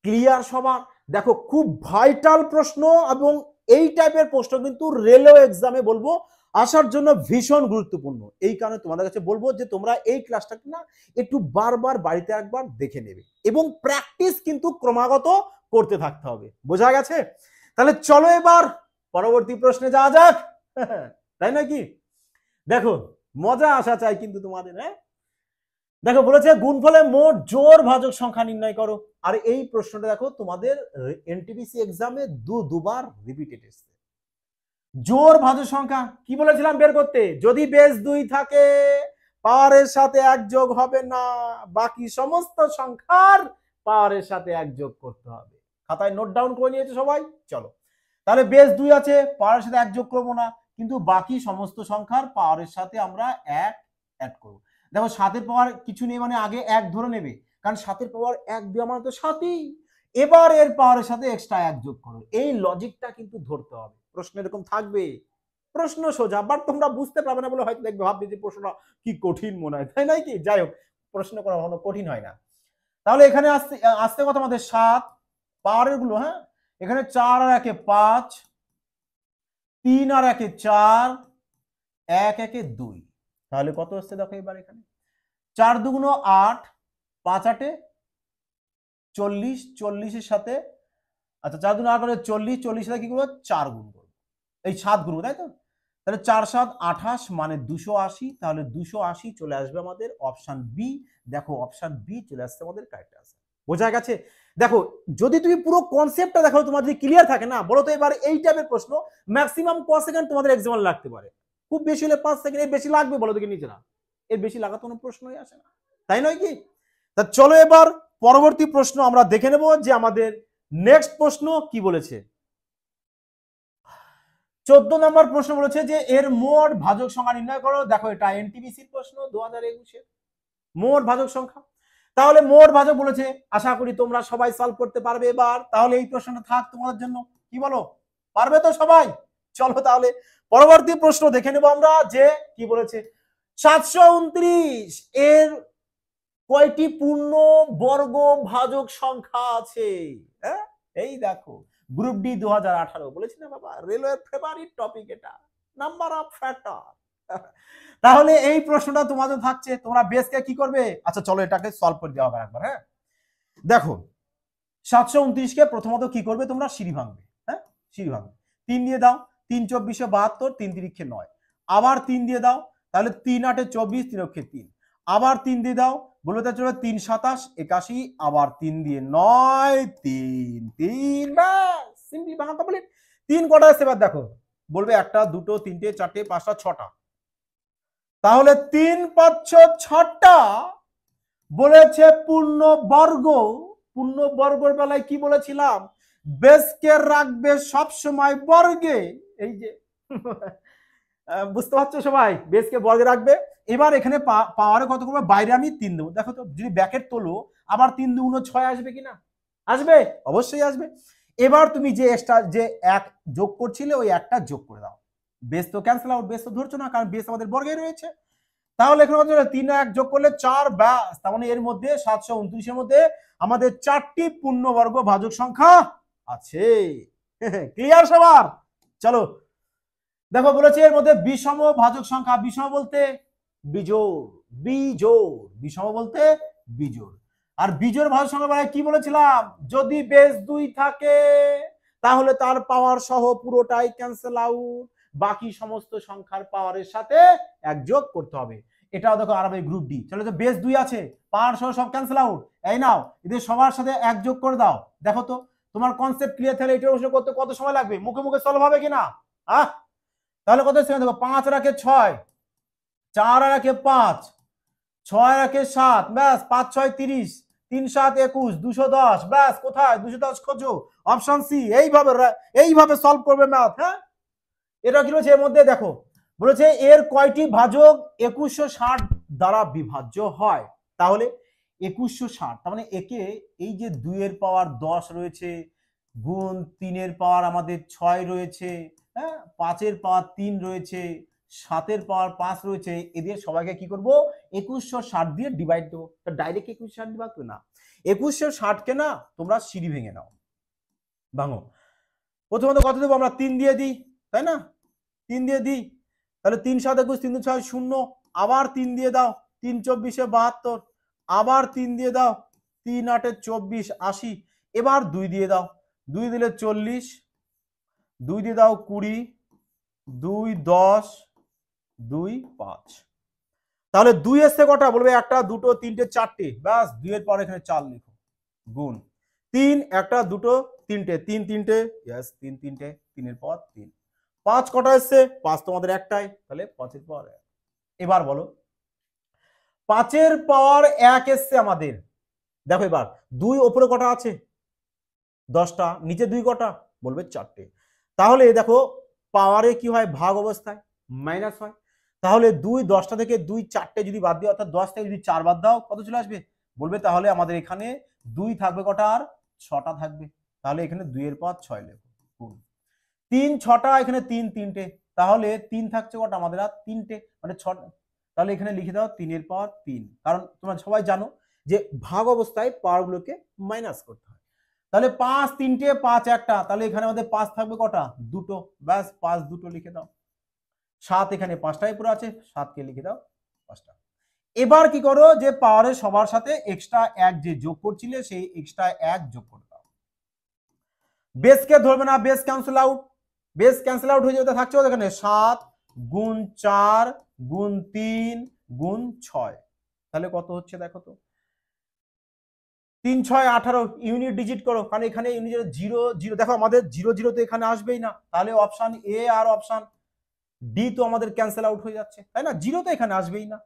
Speaker 1: ক্লিয়ার সবার? দেখো খুব ভাইটাল প্রশ্ন, এবং এই টাইপের প্রশ্ন কিন্তু রেলওয়ে এক্সামে বলবো আসার জন্য ভীষণ গুরুত্বপূর্ণ। এই কারণে তোমাদের কাছে বলবো যে তোমরা এই ক্লাসটাকে না একটু বারবার বাড়িতে একবার দেখে নেবে, এবং প্র্যাকটিস কিন্তু ক্রমাগত করতে থাকতে হবে। বোঝা গেছে? তাহলে চলো এবার পরবর্তী প্রশ্নে যাওয়া যাক। তাই নাকি? দেখো মজা আসা চাই কিন্তু তোমাদের। হ্যাঁ দেখো বলেছে গুণফলে মোট জোড় ভাজক সংখ্যা নির্ণয় করো। আর এই প্রশ্নটা দেখো তোমাদের এনটিপিসি এক্সামে দুবার রিপিটেড এসেছে। জোড় ভাজক সংখ্যা কি বলেছিলাম বের করতে, যদি বেস 2 থাকে পাওয়ারের সাথে 1 যোগ হবে না, বাকি সমস্ত সংখ্যার পাওয়ারের সাথে 1 যোগ করতে হবে। খাতায় নোট ডাউন করে নিয়েছে সবাই? চলো তাহলে বেস 2 আছে, পাওয়ারের সাথে 1 যোগ করবো না, কিন্তু বাকি সমস্ত সংখ্যার পাওয়ারের সাথে আমরা 1 অ্যাড করবো। দেখো 7 এর পাওয়ার কিছু নেই, মানে আগে 1 ধরে নেবে, কারণ 7 এর পাওয়ার 1 দেওয়া মানে তো 7ই। এবার এর পাওয়ারের সাথে এক্সট্রা 1 যোগ করো, এই লজিকটা কিন্তু ধরতে হবে। প্রশ্ন এরকম থাকবে, প্রশ্ন সোজা, বাট তোমরা বুঝতে পারবে না বলে হয়তো দেখবে ভাববে যে প্রশ্নটা কি কঠিন মনে হয়, তাই নয় কি? যাই হোক, প্রশ্ন করা কখনো কঠিন হয় না। তাহলে এখানে আসতে আসতে কত আমাদের 7 পাওয়ারের গুলো, হ্যাঁ এখানে 4 আর 1 5, 3 আর 1 4, 1 1 2, তাহলে কত আসছে দেখো এবার এখানে 4 2 8, 5 8 40, 40 এর সাথে আচ্ছা 4 2 8 করে 40, 40 সাথে কি করবো 4 গুণ করবো, এই 7 গুণ, তাই তো? তাহলে 4 7 28, মানে 280, তাহলে 280 চলে আসবে আমাদের অপশন বি। দেখো অপশন বি চলে আসছে আমাদের কারেক্ট আনসার। বোঝা গেছে? দেখো যদি তুমি পুরো কনসেপ্টটা দেখো, তোমার যদি ক্লিয়ার থাকে না, বলো তো এবার এই টাইপের প্রশ্ন ম্যাক্সিমাম ক সেকেন্ড তোমাদের এক্সামে লাগতে পারে? খুব বেশি হলে 5 সেকেন্ড, এর বেশি লাগবে বলো দেখি নিজেরা? এর বেশি লাগার কোনো প্রশ্নই আসে না, তাই নয় কি? তা চলো এবার পরবর্তী প্রশ্ন আমরা দেখে নেব, যে আমাদের নেক্সট প্রশ্ন কি বলেছে। 14 নম্বর প্রশ্ন বলেছে যে এর মোট ভাজক সংখ্যা নির্ণয় করো। দেখো এটা এনটিপিসির প্রশ্ন 2021 মোট ভাজক সংখ্যা। তাহলে মোট ভাজক বলেছে, আশা করি তোমরা সবাই সলভ করতে পারবে এবার। তাহলে এই প্রশ্নটা থাক তোমাদের জন্য, কি বলো, পারবে তো সবাই? চলো তাহলে পরবর্তী প্রশ্ন দেখে নেব আমরা, যে কি বলেছে 729 এর কয়টি পূর্ণ বর্গ ভাজক সংখ্যা আছে? হ্যাঁ এই দেখো গ্রুপ ডি 2018 বলেছি না বাবা, রেলওয়ের ফেভারিট টপিক এটা, নাম্বার অফ ফ্যাক্টর। তাহলে এই প্রশ্নটা তোমাদের থাকছে, তোমরা বেসকে কি করবে, আচ্ছা চলো এটাকে সলভ করে দেওয়া হবে একবার। হ্যাঁ দেখো 729 কে প্রথমত কি করবে তোমরা, সিঁড়ি ভাঙবে। হ্যাঁ সিঁড়ি ভাঙবে, 3 দিয়ে দাও, 3 4 72, 3 3 9, আবার 3 দিয়ে দাও, তাহলে 3 8 24, 3 অক্ষে 3, আবার 3 দিয়ে দাও, বলতে চলে 3 27 81, আবার 3 দিয়ে 9 3 3, ব্যাস সিম্পলি ভাঙা কমপ্লিট। 3 কটা আসছে এবার দেখো, বলবে 1টা 2টো 3টে 4টে 5টা 6টা, তাহলে 3 5 6টা বলেছে পূর্ণ বর্গ। পূর্ণ বর্গের বেলায় কি বলেছিলাম, বেসকে রাখবে সব সময় বর্গে। এই যে বুঝতে পারছো সবাই, বেসকে বর্গে রাখবে। এবার এখানে পাওয়ারে কত করবে, বাইরে আমি 3 দেবো। দেখো তো যদি ব্যাকেট তোলো আবার 3 2 6 আসবে কিনা, আসবে, অবশ্যই আসবে। এবার তুমি যে এক্সট্রা যে এক যোগ করছিলে ওই একটা যোগ করে দাও। বেস তো ক্যান্সেল আউট, বেস তো ধরছো না, কারণ বেস আমাদের বর্গে রয়েছে। তাহলে এখানে কত হলো? 3 1 যোগ করলে 4, ব্যাস। তার মানে এর মধ্যে 729 এর মধ্যে আমাদের 4টি পূর্ণবর্গ ভাজক সংখ্যা আছে। ক্লিয়ার সবার? চলো দেখো, বলেছে এর মধ্যে বিষম ভাজক সংখ্যা, বিষম বলতে বিজোড়, বিজোড়, বিষম বলতে বিজোড়। আর বিজোড় ভাজক সংখ্যা মানে কি বলেছিলাম? যদি বেস 2 থাকে তাহলে তার পাওয়ার সহ পুরোটাই ক্যান্সেল আউট, বাকি সমস্ত সংখ্যার পাওয়ারের সাথে এক যোগ করতে হবে। এটাও দেখো আর গ্রুপ ডি। চলো, তো বেস 2 আছে, পাওয়ার সহ সব ক্যান্সেল আউট। এই নাও, এদের সবার সাথে এক যোগ করে দাও। দেখো তো তোমার কনসেপ্ট ক্লিয়ার থাকলে এটা অবশ্য করতে কত সময় লাগবে? মুখে মুখে সলভ হবে কিনা? তাহলে কত সেকেন্ড? দেখো, 5 আর 1 6, 4 আর 1 5, 6 আর 1 7, ব্যাস। 5 6 30, 3 7 21, 210, ব্যাস। কোথায় 210? খোঁজো, অপশন সি। এইভাবে সলভ করবে ম্যাথ। হ্যাঁ, এটা কি বলেছে এর মধ্যে? দেখো বলেছে এর কয়টি ভাজক 2160 দ্বারা বিভাজ্য হয়। তাহলে 2160, তার মানে একে এই যে 2 এর পাওয়ার 10 রয়েছে, গুণ 3 এর পাওয়ার আমাদের 6 রয়েছে, হ্যাঁ, 5 এর পাওয়ার 3 রয়েছে, 7 এর পাওয়ার 5 রয়েছে, এদের সবাইকে কি করব? 2160 দিয়ে ডিভাইড দেবো। তো ডাইরেক্ট 2160 ডিভাইড করবে না, 2160 কে না তোমরা সিঁড়ি ভেঙে নাও, ভাঙো। প্রথমত কত দেবো আমরা? 3 দিয়ে দিই, তাই না? 3 দিয়ে দিই, তাহলে 3 7 21, 3 6 0, আবার 3 দিয়ে দাও, 3 24 72, আবার 3 দিয়ে দাও, 3 8 24 80, এবার 2 দিয়ে দাও, 2 দিলে 40, 2 দিয়ে দাও 20, 2 10, 2 5। তাহলে 2 এসছে কটা? বলবে একটা, দুটো, তিনটে, চারটে, ব্যাস। 2 এর পর এখানে 4 লিখো, গুণ 3, একটা, দুটো, তিনটে, 3 3টে, यस 3 3টে, 3 এর পর 3। 5 কটা এসছে? 5 তোমাদের একটাই, তাহলে 5 এর পাওয়ার 1। এবার বলো 5 এর পাওয়ার 1 এসছে আমাদের। দেখো এবার 2 উপরে কটা আছে? 10টা, নিচে 2 কটা? বলবে 4টে। তাহলে দেখো পাওয়ারে কি হয়? ভাগ অবস্থায় মাইনাস হয়। তাহলে 2 10টা থেকে 2 4টে যদি বাদ দিও, অর্থাৎ 10 থেকে যদি 4 বাদ দাও, কত চলে আসবে? বলবে তাহলে আমাদের এখানে 2 থাকবে কটা? আর 6টা থাকবে। তাহলে এখানে 2 এর পর 6 লেখো, গুণ 3 6টা, এখানে 3 3টে, তাহলে 3 থাকছে কটা আমাদের? আর 3টে, মানে 6। তাহলে এখানে লিখে দাও 3 এর পর 3, কারণ তোমরা সবাই জানো যে ভাগ অবস্থায় পাওয়ারগুলোকে মাইনাস করতে হয়। তাহলে 5 3টে, 5 একটা, তাহলে এখানে আমাদের 5 থাকবে কটা? দুটো, ব্যাস। 5 দুটো লিখে দাও। 7 এখানে 5টাই পুরো আছে, 7 কে লিখে দাও 5টা। এবার কি করো? যে পাওয়ারের সবার সাথে এক্সট্রা 1 যে যোগ করছিলে সেই এক্সট্রা 1 যোগ করে দাও। বেসকে ধরবে না, base cancel out, base cancel out হয়ে যেতে থাকছে এখানে 7 গুণ 4 গুণ 3 গুণ 6। তাহলে কত হচ্ছে দেখো তো? 3 6 18, ইউনিট ডিজিট করো, কারণ এখানে ইউনিট 0 0। দেখো আমাদের 0 0 তো এখানে আসবেই না, তাহলে অপশন এ আর অপশন ডি তো আমাদের ক্যান্সেল আউট হয়ে যাচ্ছে, তাই না? 0 তো এখানে আসবেই না।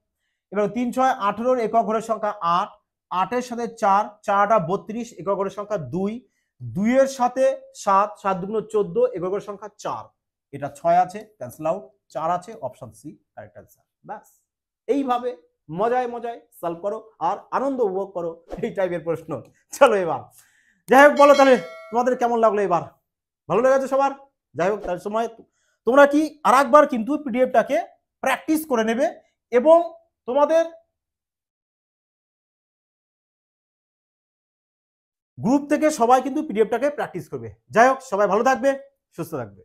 Speaker 1: এবার 3 6 18 এর একক ঘরের সংখ্যা 8, 8 এর সাথে 4, 4টা 32, একক ঘরের সংখ্যা 2, 2 এর সাথে 7, 7 দুগুণ 14, একক ঘরের সংখ্যা 4। এটা 6 আছে, ক্যান্সেল আউট। 4 আছে, অপশন সি কারেক্ট অ্যান্সার। ব্যাস, এইভাবে মজায় মজায় সলভ করো আর আনন্দ উপভোগ করো এই টাইপের প্রশ্ন। চলো এবার যাই হোক, বলো তাহলে তোমাদের কেমন লাগলো? এবার ভালো লেগেছে সবার? যাই হোক, তার সময় তোমরা কি আরেকবার কিন্তু পিডিএফটাকে প্র্যাকটিস করে নেবে, এবং তোমাদের গ্রুপ থেকে সবাই কিন্তু পিডিএফটাকে প্র্যাকটিস করবে। যাই হোক, সবাই ভালো থাকবে, সুস্থ থাকবে।